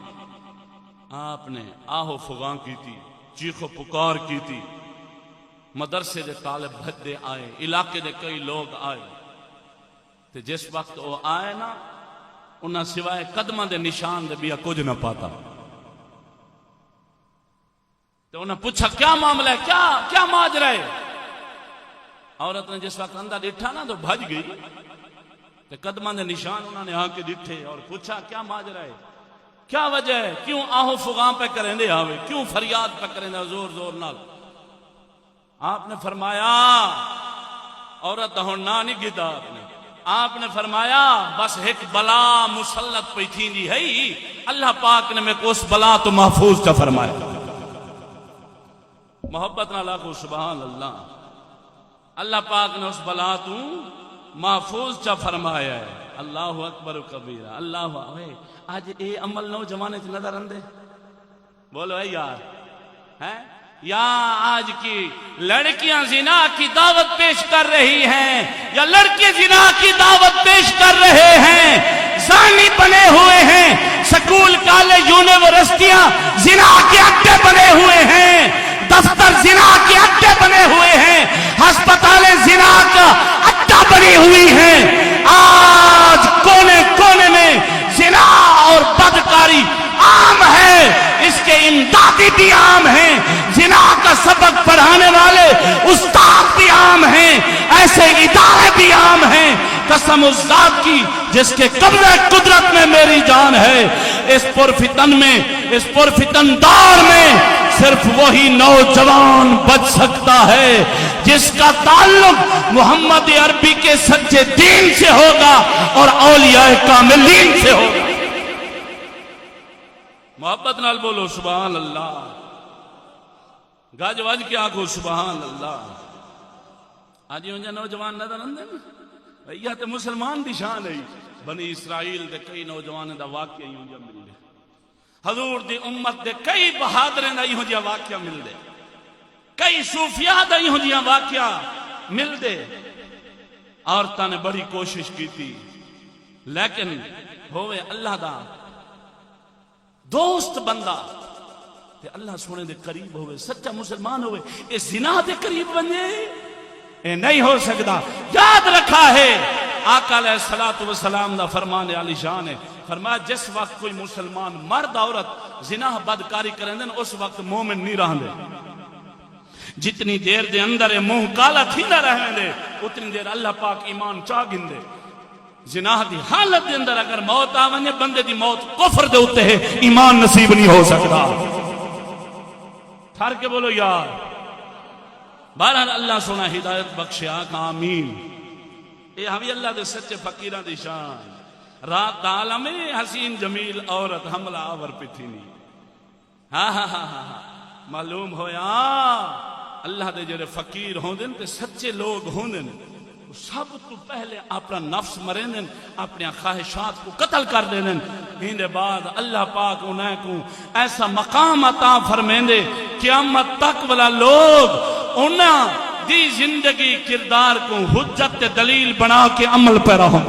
آپ نے آہو فغاں کی تھی چیخ و پکار کی تھی مدرسے دے طالب بھدے آئے علاقے دے کئی لوگ آئے تے جس وقت وہ آئے نا انہاں سوائے قدمہ دے نشان دے بیا کچھ نہ پاتا تو انہیں پوچھا کیا معاملہ ہے، کیا ماجرا ہے؟ عورت نے جس وقت اندر ڈٹھا نا تو بھج گئی، تو قدماں دے نشان انہوں نے آ کے ڈٹھے اور پوچھا کیا ماجرا ہے، کیا وجہ ہے، کیوں آہو فغاں پہ کریں دے آوے، کیوں فریاد پہ کریں دے زور زور نال؟ آپ نے فرمایا، عورت ہون نہ نہیں گیتا آپ نے فرمایا بس ایک بلا مسلط پہ تھی دی ہے، اللہ پاک نے میں کو اس بلا تو محفوظ کا فرمایا۔ محبت نہ لاکھو سبحان اللہ، اللہ پاک نے اس بلا تو محفوظ چا فرمایا ہے۔ اللہ اکبر و کبیرہ، اللہ آج اے عمل نوجوانے سے نظر اندے بولو اے یار ہے یا آج کی لڑکیاں زنا کی دعوت پیش کر رہی ہیں یا لڑکے زنا کی دعوت پیش کر رہے ہیں، زانی بنے ہوئے ہیں، سکول کالج یونیورسٹیاں زنا کے اڈے بنے ہوئے ہیں، دفتر زنا کے اڈے بنے ہوئے ہیں، ہسپتالیں زنا کا اڈا بنی ہوئی ہیں۔ آج کونے کونے میں زنا اور بدکاری عام ہے، اس کے امدادی بھی عام ہیں، زنا کا سبق پڑھانے والے استاد بھی عام ہیں، ایسے ادارے بھی عام ہیں۔ قسم اس ذات کی جس کے قبضہ قدرت میں میری جان ہے، اس پرفتن میں، اس پرفتن دور میں صرف وہی نوجوان بچ سکتا ہے جس کا تعلق محمد عربی کے سچے دین سے ہوگا اور اولیاء کاملین سے ہوگا۔ محبت نال بولو سبحان اللہ، گاج واج کے آنکھو سبحان اللہ۔ آج یہ نوجوان نظر اندے نا، یہ تے مسلمان دی شان ہے۔ بنی اسرائیل دے کئی نوجوان دا واقعہ یوں جا مل دے، حضور دی امت دے کئی بہادریں دا یوں جا واقعہ مل دے، کئی صوفیاء دا یوں جا واقعہ مل دے۔ عورتاں نے بڑی کوشش کی تھی لیکن ہوئے اللہ دا دوست بندہ تے اللہ سونے دے قریب ہوئے، سچا مسلمان ہوئے، اے زنا دے قریب بنے اے نہیں ہو سکتا۔ یاد رکھا ہے آقا علیہ السلام دا فرمان علی شان ہے، فرمایا جس وقت کوئی مسلمان مرد عورت زنا بدکاری کریں دے اس وقت مومن نہیں رہن دے، جتنی دیر دے اندر منہ کالا تھی نہ رہنے دے اتنی دیر اللہ پاک ایمان چاہ گن دے۔ زنا دی حالت دے اندر اگر موت آونے بندے دی موت کفر دے ہوتے ہے، ایمان نصیب نہیں ہو سکتا۔ ٹھار کے بولو یار، بہرحال اللہ سونا ہدایت بخشے آقا آمین۔ اے ہمیں اللہ دے سچے فقیران دی شان، رات عالم حسین جمیل عورت حملہ آور پہ تھی نہیں۔ معلوم ہویا اللہ دے جڑے فقیر ہوندن تے سچے لوگ ہوندن، سب تو پہلے اپنا نفس مرندن، اپنے خواہشات کو قتل کر دیندن، ہندے بعد اللہ پاک انہیں کو ایسا مقام عطا فرمیندے قیامت تک والا لوگ انہیں دی زندگی کردار کو حجت دلیل بنا کے عمل پہ رہوں۔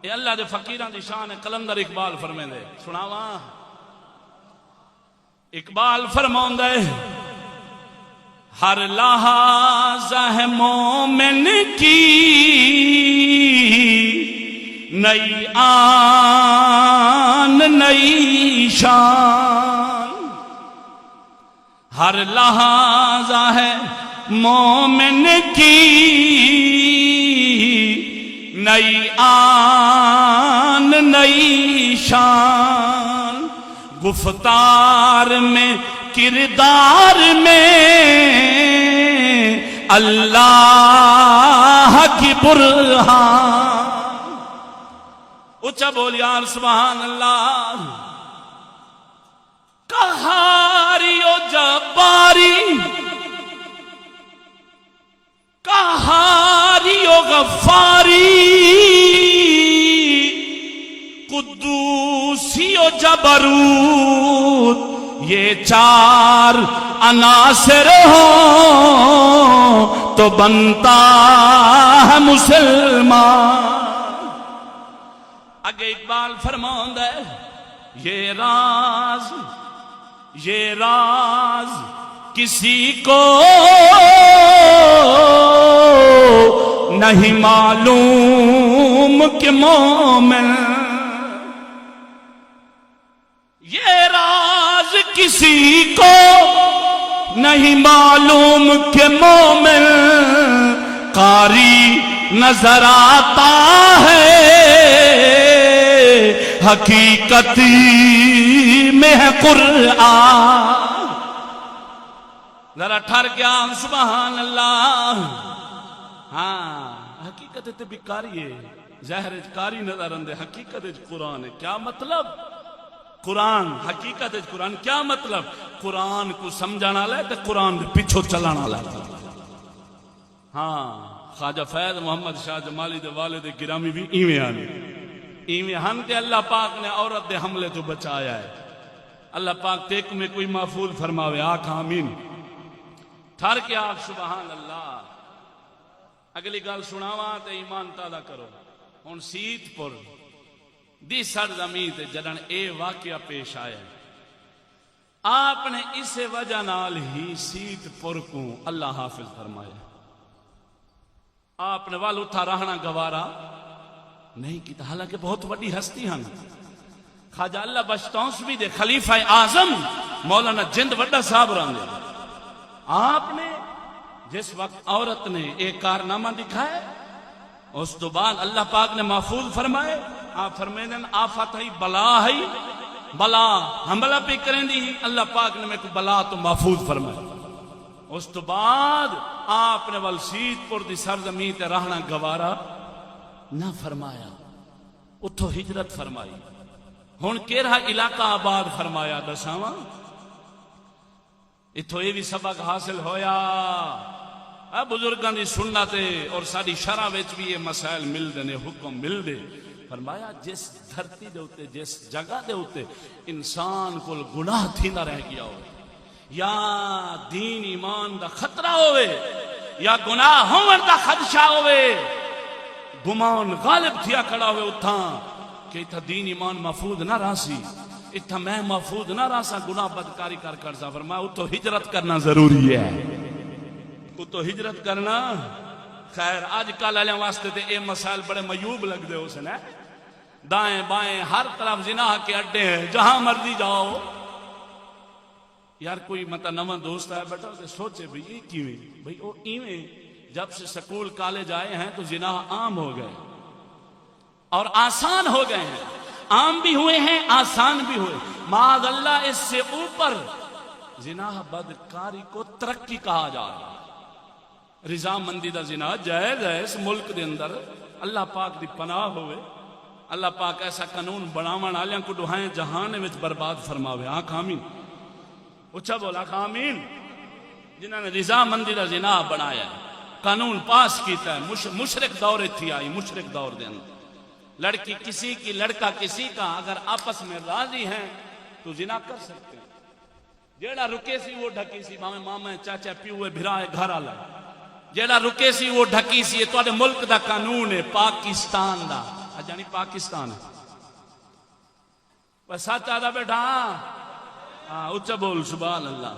یہ اللہ دے فقیران دی شان ہے۔ قلندر اقبال فرمیندے سناواں، اقبال فرماؤندے ہر لحاظہ ہے مومن کی نئی آن نئی شان، ہر لحاظہ ہے مومن کی نئی آن نئی شان، گفتار میں کردار میں اللہ کی برہان۔ اچھا بول یار سبحان اللہ۔ قہاری و جباری، قہاری و غفاری، قدوسی و جبروت، یہ چار عناصر ہوں تو بنتا ہے مسلمان۔ اگے اقبال فرماؤندہ ہے یہ راز کسی کو نہیں معلوم کہ مومن، یہ راز کسی نہیں معلوم کہ مومن قاری نظر آتا ہے، حقیقتی میں ہے قرآن. ذرا ٹھہر گیا سبحان اللہ. ہاں حقیقت تے بھی کاری ہے، ظاہر کاری نظر آندے، حقیقت قرآن ہے. کیا مطلب؟ قرآن حقیقت قرآن کیا مطلب؟ قرآن کو سمجھانا لے تے قرآن دے پیچھو چلانا لے. ہاں خواجہ فیض محمد شاہ جمالی دے والد گرامی بھی ایویں آنے ایویں ہن تے اللہ پاک نے عورت دے حملے تو بچایا ہے. اللہ پاک تیک میں کوئی محفوظ فرماوے. آکھ آمین. ٹھہر کے آکھ سبحان اللہ. اگلی گل سناواں تے ایمان تازہ کرو. ہن سیت پور دی سرزمین تے جدن اے واقعہ پیش آیا، آپ نے اس وجہ نال ہی سیت پور کو اللہ حافظ فرمایا. آپ نے والو تھا رہنا گوارا نہیں کیتا، حالانکہ بہت بڑی ہستی ہن. خواجہ اللہ بچتونس بھی دے خلیفہ اعظم مولانا جند وڈا صاحب رہندے. آپ نے جس وقت عورت نے ایک کارنامہ دکھایا، اس تو بعد اللہ پاک نے محفوظ فرمائے. آپ فرمائیں آفت ہے بلا ہے، بلا حملہ پہ کریں دی، اللہ پاک نے میں کو بلا تو محفوظ فرمائے. اس تو بعد آپ نے والسیت پور دی سرزمین تے رہنا گوارا نہ فرمایا، اتھو ہجرت فرمائی. ہن کیڑا علاقہ آباد فرمایا دساواں؟ اتھو یہ بھی سبق حاصل ہویا. بزرگاں دی سنت اور ساری شرع وچ بھی یہ مسائل مل دے نے، حکم مل دے. فرمایا جس دھرتی دے ہوتے، جس جگہ دے ہوتے انسان کو گناہ تھیندا رہ گیا ہو، یا دین ایمان دا خطرہ ہوئے، یا گناہ ہون دا خدشہ ہوئے، گمان غالب تھیا کھڑا ہوئے اتھاں کہ اتھا دین ایمان محفوظ نہ راسی، اتھا میں محفوظ نہ راسا، گناہ بدکاری کر کرسا. فرمایا اتھو ہجرت کرنا ضروری ہے. اتھو ہجرت کرنا. خیر آج کل علیہ واسطے تے اے مسائل بڑے میوب لگ دے اس نے. دائیں بائیں ہر طرف زنا کے اڈے ہیں، جہاں مرضی جاؤ. یار کوئی مطلب نواں دوست آئے بیٹا تو سوچے بھئی یہ کیویں؟ بھئی او ایویں جب سے سکول کالج آئے ہیں تو زنا عام ہو گئے اور آسان ہو گئے ہیں. عام بھی ہوئے ہیں، آسان بھی ہوئے. معاذ اللہ اس سے اوپر زنا بدکاری کو ترقی کہا جا رہا ہے. رضا مندی دا زنا جائز ہے اس ملک دے اندر. اللہ پاک دی پناہ ہوئے. اللہ پاک ایسا قانون بناون والیاں کو دعائیں جہان وچ برباد فرماوے. آنکھ آمین. اچھا بولا آمین. جنہاں نے رضا مندی دا زنا بنایا ہے، قانون پاس کیتا ہے. مشرک دور تھی آئی، مشرک دور دے اندر لڑکی کسی کی، لڑکا کسی کا اگر آپس میں راضی ہیں تو زنا کر سکتے ہیں. جیڑا رکے سی وہ ڈھکی سی، مامے ماما چاچا پیوے بھرائے گھر آلا، جیڑا رکے سی وہ ڈھکی سی. یہ تواڈے ملک دا قانون ہے، پاکستان دا. جانی پاکستان ہے. بس سچ آدھا بیٹھا. ہاں اچھا بول سبحان اللہ.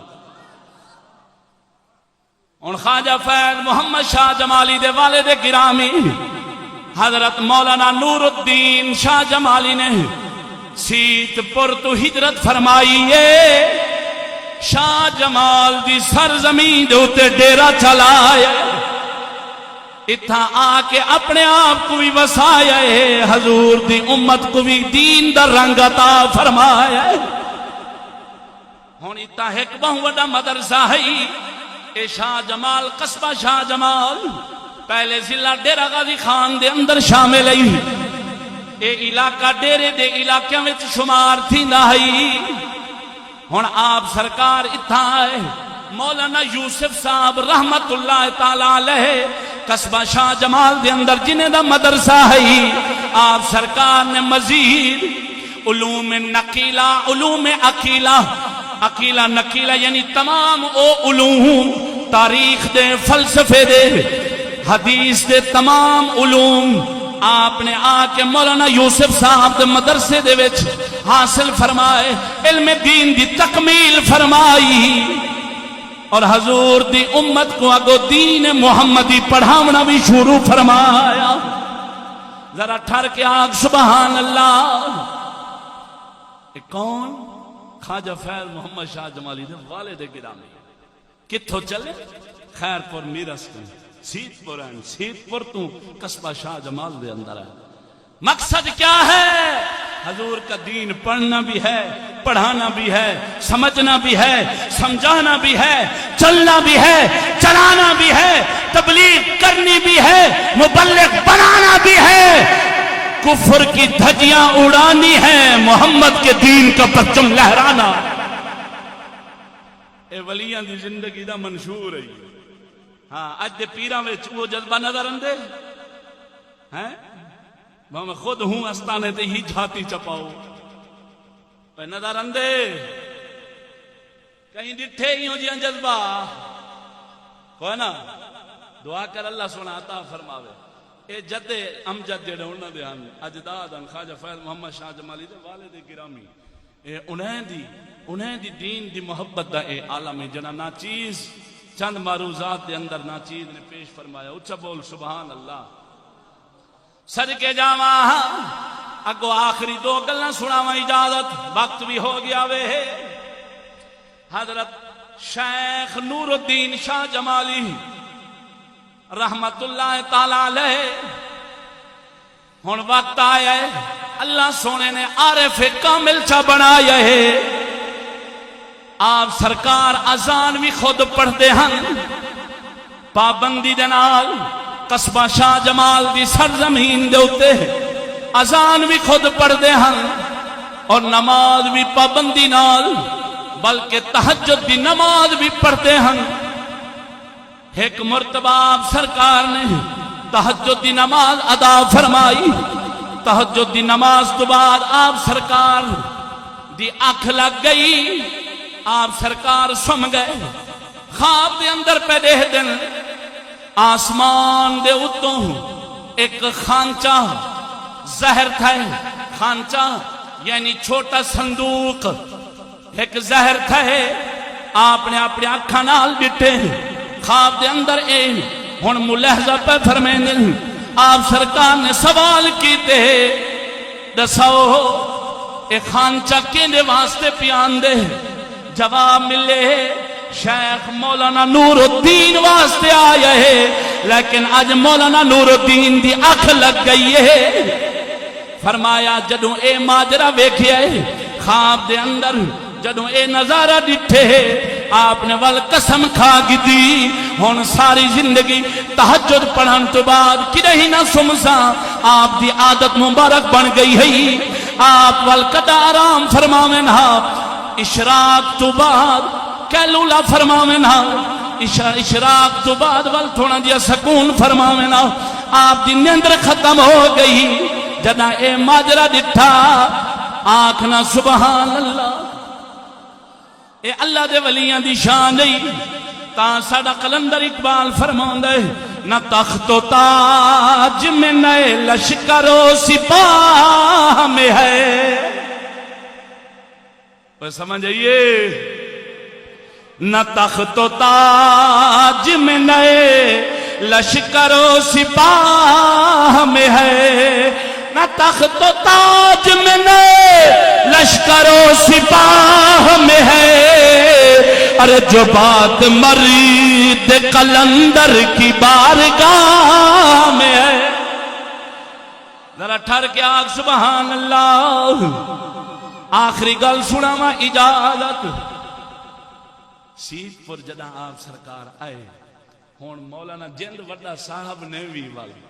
اور خواجہ فیض محمد شاہ جمالی دے والد گرامی حضرت مولانا نور الدین شاہ جمالی نے سیت پور تو ہجرت فرمائی ہے. شاہ جمال دی سرزمین دے اتے ڈیرا چلایا، اتھا آ کے اپنے آپ کو بھی وسایا ہے. حضور دی امت کو بھی دین دا رنگ عطا فرمایا ہے. ہون اتھا ایک بہت بڑا مدرسہ ہے. اے شاہ جمال قصبہ شاہ جمال پہلے ضلع ڈیرہ غازی خان دے اندر شامل ہے. اے علاقہ ڈیرے دے علاقے میں شمار تھی نہ ہے. ہون آپ سرکار اتھا آئے. مولانا یوسف صاحب رحمت اللہ تعالیٰ علیہ قصبہ شاہ جمال دے اندر جنہیں دا مدرسہ ہے. آپ سرکار نے مزید علوم نقیلہ، علوم عقیلہ، عقیلہ نقیلہ یعنی تمام او علوم، تاریخ دے، فلسفے دے، حدیث دے تمام علوم آپ نے آ کے مولانا یوسف صاحب دے مدرسے دے وچ حاصل فرمائے. علم دین دی تکمیل فرمائی اور حضور دی امت کو اگو دین محمدی پڑھاونا بھی شروع فرمایا. ذرا ٹھر کے آگ سبحان اللہ. کون؟ خواجہ فیض محمد شاہ جمالی دے والد گرامی. کتھو چلے خیر پور میرس تو سیت پور ہیں سیت پور تو قصبہ شاہ جمال دے اندر ہے مقصد کیا ہے حضور کا دین پڑھنا بھی ہے پڑھانا بھی ہے سمجھنا بھی ہے سمجھانا بھی ہے چلنا بھی ہے چلانا بھی ہے تبلیغ کرنی بھی ہے مبلغ بنانا بھی ہے کفر کی دھجیاں اڑانی ہے محمد کے دین کا پرچم لہرانا اے ولیاں دی زندگی دا منشور ہے ہاں اج دے پیراں وچ وہ جذبہ نظر اندے ہیں میں خود ہوں استانے تے ہی جھاتی چپاؤ پہ نظر اندے کہیں ڈٹھے ہی ہو جیاں جذبہ کوئی نا دعا کر اللہ سونا عطا فرماوے اے جد امجد جڑے انہاں دے ہن اجداد ان خواجہ فیض محمد شاہ جمالی دے والد گرامی اے انہیں دی دین دی محبت دا اے عالم جنا ناچیز چند معروضات دے اندر ناچیز نے پیش فرمایا اچھا بول سبحان اللہ صدقے جاواں اگو آخری دو گلاں سناواں اجازت وقت بھی ہو گیا وے حضرت شیخ نور الدین شاہ جمالی رحمت اللہ تعالی علیہ ہن وقت آیا ہے اللہ سونے نے عارف کامل چا بنایا ہے آپ سرکار اذان بھی خود پڑھتے ہیں پابندی دے نال قصبہ شاہ جمال دی سرزمین دے اتے اذان بھی خود پڑھتے ہیں اور نماز بھی پابندی نال بلکہ تہجد دی نماز بھی پڑھتے ہیں ایک مرتبہ آپ سرکار نے تہجد دی نماز ادا فرمائی تہجد دی نماز تو بعد آپ سرکار دی آنکھ لگ گئی آپ سرکار سم گئے خواب دے اندر پہ دیکھ دن آسمان دے اتوں ایک خانچہ زہر تھا خانچہ یعنی چھوٹا صندوق ایک زہر تھا آپ نے اپنے آنکھاں نال ڈٹے خواب دے اندر ہن ملاحظہ پہ فرمیندے آپ سرکار نے سوال کیتے دساؤ اے خانچہ کیندے واسطے پیان دے جواب ملے شیخ مولانا نور الدین واسطے آیا ہے لیکن آج مولانا نور الدین دی آنکھ لگ گئی ہے فرمایا جدوں اے ماجرہ ویکھیا ہے خواب دے اندر جدوں اے نظارہ ڈٹھے آپ نے ول قسم کھا گئی ہن ساری زندگی تہجد پڑھن تو بعد کدے ہی نہ سمسا آپ دی عادت مبارک بن گئی ہے آپ ول کدا آرام فرماویں نا اشراق تو بعد کیلولا فرماویں نا اشراق تو بعد ول تھوڑا جیا سکون فرماویں نا آپ دی نیندر ختم ہو گئی جدا اے ماجرہ ڈٹھا آنکھنا سبحان اللہ اے اللہ دے ولیاں دی شان نہیں تا ساڈا قلندر اقبال فرماوندا ہے نہ تخت و تاج میں نئے لشکر و سپاہ میں ہے بس سمجھ آئیے نہ تخت و تاج میں نئے لشکر و سپاہ میں ہے نہ تخت و تاج میں نئے لشکر و سپاہ میں ہے ارے جو بات مرید قلندر کی بارگاہ میں ہے ذرا ٹھہر کے آگ سبحان اللہ آخری گل سنا میں اجازت سیت پر جدہ آپ سرکار آئے ہون مولانا جند وڈا صاحب نے بھی والا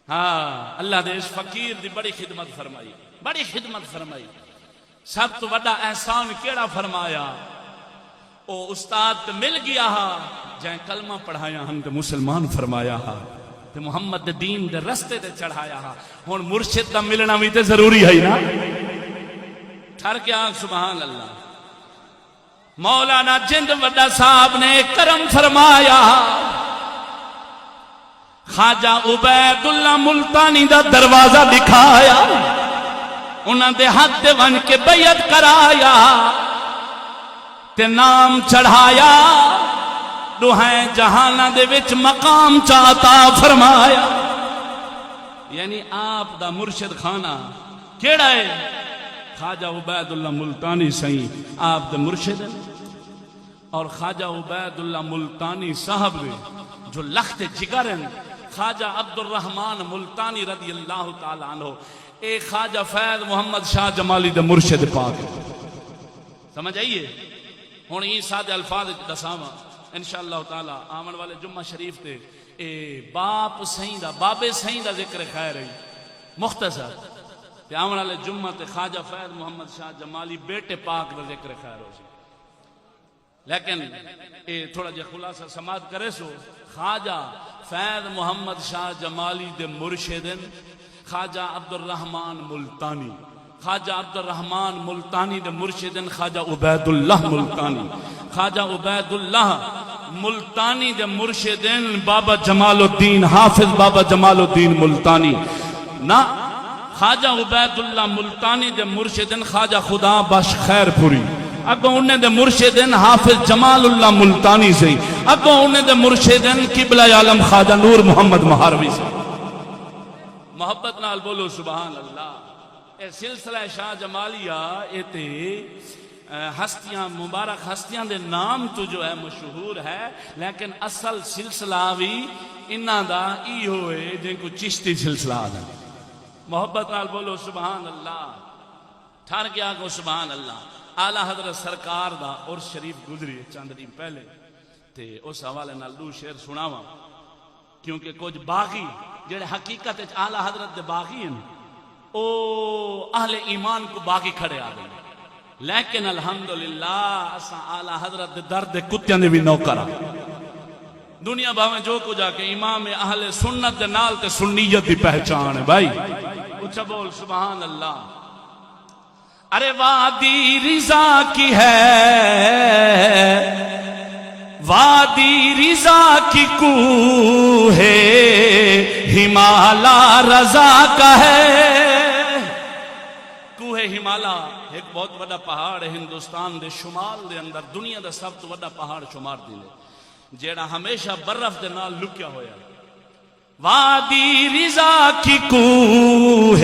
ہاں اللہ دے اس فقیر دی بڑی خدمت فرمائی سب تو وڈا احسان کیڑا فرمایا او استاد مل گیا ہا جائیں کلمہ پڑھایا ہم تے مسلمان فرمایا ہا تے محمد دین دے رستے تے چڑھایا ہا ہون مرشد دا ملنا بھی تے ضروری ہے نا ٹھر کے آنکھ سبحان اللہ مولانا جند وڈا صاحب نے کرم فرمایا خواجہ عبید اللہ ملتانی دا دروازہ دکھایا انہاں دے ہاتھ دے ون کے بیعت کرایا تے نام چڑھایا دوہائیں جہانہ دے وچ مقام چاہتا فرمایا یعنی آپ دا مرشد خانہ کیڑا ہے خواجہ عبید اللہ ملتانی سائیں آپ دے مرشد اور خواجہ عبید اللہ ملتانی صاحب نے جو لخت جگر ہیں خواجہ عبد الرحمن ملتانی رضی اللہ تعالیٰ عنہ اے خواجہ فیض محمد شاہ جمالی دے مرشد پاک سمجھ آئیے ہون یہ سادے الفاظ دساواں انشاءاللہ تعالیٰ آمن والے جمعہ شریف تے اے باپ سہیں دا بابے سہیں دا ذکر خیر ہے مختصر تے آمن والے جمعہ تے خواجہ فیض محمد شاہ جمالی بیٹے پاک دا ذکر خیر ہو سی لیکن اے تھوڑا جا خلاصہ سماعت کرے سو خواجہ فیض محمد شاہ جمالی دے مرشدن خواجہ عبد الرحمن ملتانی خواجہ عبد الرحمن ملتانی دے مرشدن خواجہ عبید اللہ ملتانی خواجہ عبید اللہ ملتانی دے مرشدن بابا جمال الدین حافظ بابا جمال الدین ملتانی نا خواجہ عبید اللہ ملتانی دے مرشدن خواجہ خدا بخش خیر پوری اگو انہیں دے مرشدن حافظ جمال اللہ ملتانی سے اگو انہیں دے مرشدن قبلہ عالم خواجہ نور محمد مہاروی سے محبت نال بولو سبحان اللہ اے سلسلہ شاہ جمالیہ اے تے ہستیاں مبارک ہستیاں دے نام تو جو ہے مشہور ہے لیکن اصل سلسلہ بھی انہاں دا ای ہوئے جن کو چشتی سلسلہ آدھا محبت نال بولو سبحان اللہ ٹھار گیا کو سبحان اللہ اعلیٰ حضرت سرکار دا اور شریف گزری چند دن پہلے تے اس حوالے نال دو شعر سناواں کیونکہ کچھ باغی جڑے حقیقت اعلیٰ حضرت دے باغی ہیں او اہل ایمان کو باغی کھڑے آ گئے لیکن الحمدللہ اساں اعلیٰ حضرت دے درد کتیاں دے بھی نوکر دنیا بھاویں جو کو جا کے امام اہل سنت دے نال تے سنیت دی پہچان ہے بھائی اچھا بول سبحان اللہ ارے وادی رضا کی ہے وادی رضا کی کوہ ہمالا رضا کا ہے کوہ ہمالا ایک بہت بڑا پہاڑ ہے ہندوستان دے شمال دے اندر دنیا دا سب تو بڑا پہاڑ شمار دینے جیڑا ہمیشہ برف دے نال لکیا ہویا وادی رضا کی کوہ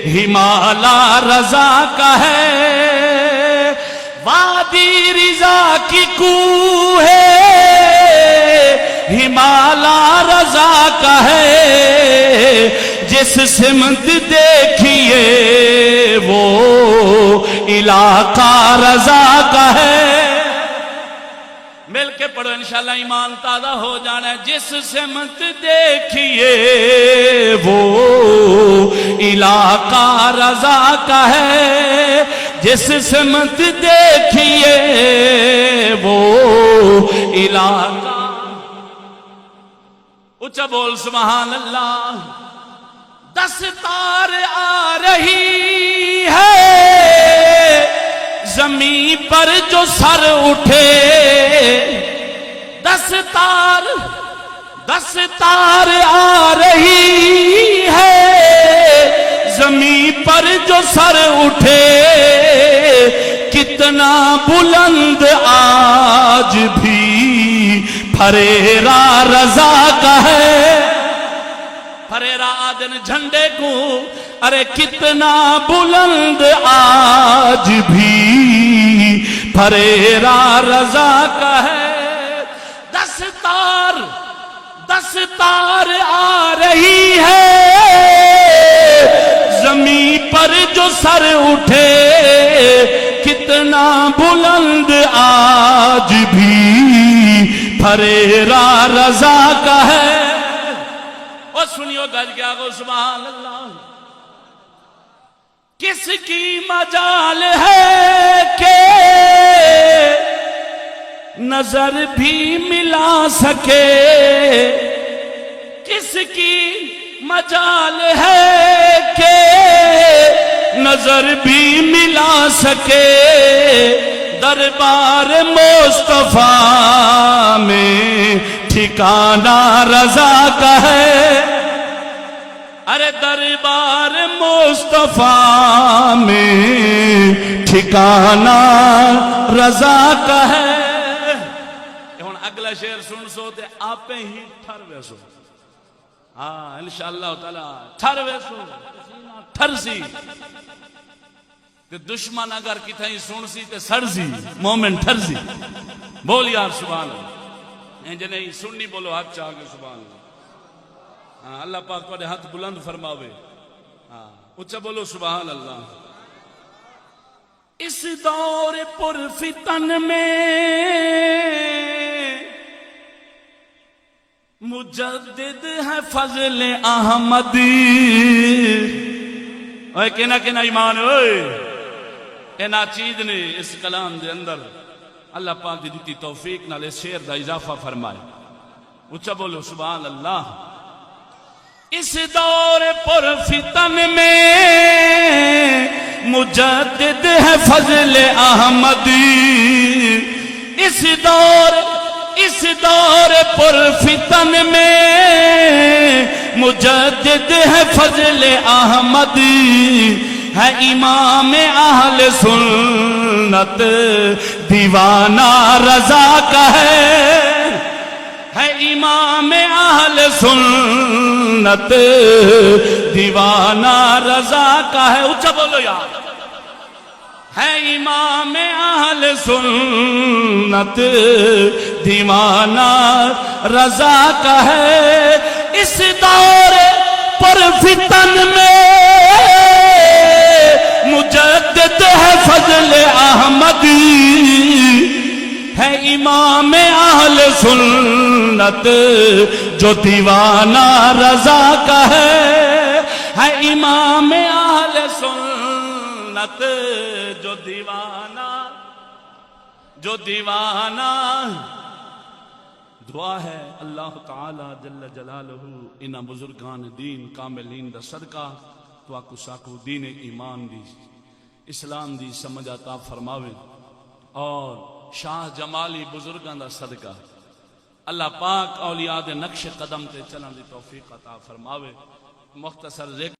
ہمالا رضا کا ہے وادی رضا کی کوہ ہمالا رضا کا ہے جس سمت دیکھیے وہ علاقہ رضا کا ہے مل کے پڑھو انشاءاللہ ایمان تازہ ہو جانا ہے جس سمت دیکھیے وہ علاقہ رضا کا ہے جس سمت دیکھیے وہ علاقہ اچھا بول سبحان اللہ دستار آ رہی ہے زمین پر جو سر اٹھے دستار آ رہی ہے زمین پر جو سر اٹھے کتنا بلند آج بھی پھریرا رضا کا ہے پھریرا آدن جھنڈے کو ارے کتنا بلند آج بھی پھریرا رضا کا ہے دستار آ رہی ہے زمین پر جو سر اٹھے کتنا بلند آج بھی پھریرا رضا کا ہے اور سنیو گج کیا گو سبحان اللہ کس کی مجال ہے کہ نظر بھی ملا سکے کس کی مجال ہے کہ نظر بھی ملا سکے دربار مصطفیٰ میں ٹھکانہ رضا کا ہے ارے دربار مصطفیٰ میں ٹھکانہ رضا کا ہے اگلا شعر سن سو تے آپ ہی ٹھر ویسو انشاءاللہ تعالی ٹھر ویسو ٹھر سی تے دشمن اگر کتھائیں سن سی تے سڑ سی مومن ٹھر سی بول یار سبحان اللہ انج نہیں سننی بولو ہاتھ چاہ کے سبحان اللہ ہاں اللہ پاک تواڈے ہاتھ بلند فرماوے ہاں اچھا بولو سبحان اللہ اس دور پر فتن میں مجدد ہے فضل احمدی اوے کہنا کہنا ایمان اوے اینا چیز نے اس کلام دے اندر اللہ پاک دی دیتی توفیق نال اس شعر دا اضافہ فرمائے اچھا بولو سبحان اللہ اس دور پر فتن میں مجدد ہے فضل احمدی اس دور پر فتن میں مجدد ہے فضل احمدی ہے امام اہل سنت دیوانہ رضا کا ہے امام اہل سنت دیوانہ رضا کا ہے اچھا بولو یار ہے امام اہل سنت دیوانہ رضا کا ہے اس دور پر فتن میں مجدد ہے فضل احمدی ہے امام اہل سنت جو دیوانہ رضا کا ہے امام اہل سنت جو دیوانہ دعا ہے اللہ تعالی جل جلالہ انہاں بزرگان دین کاملین دا صدقہ تو آکو ساکو دین ایمان دی اسلام دی سمجھ عطا فرماوے اور شاہ جمالی بزرگان دا صدقہ اللہ پاک اولیاء دے نقش قدم تے چلن دی توفیق عطا فرماوے مختصر ذکر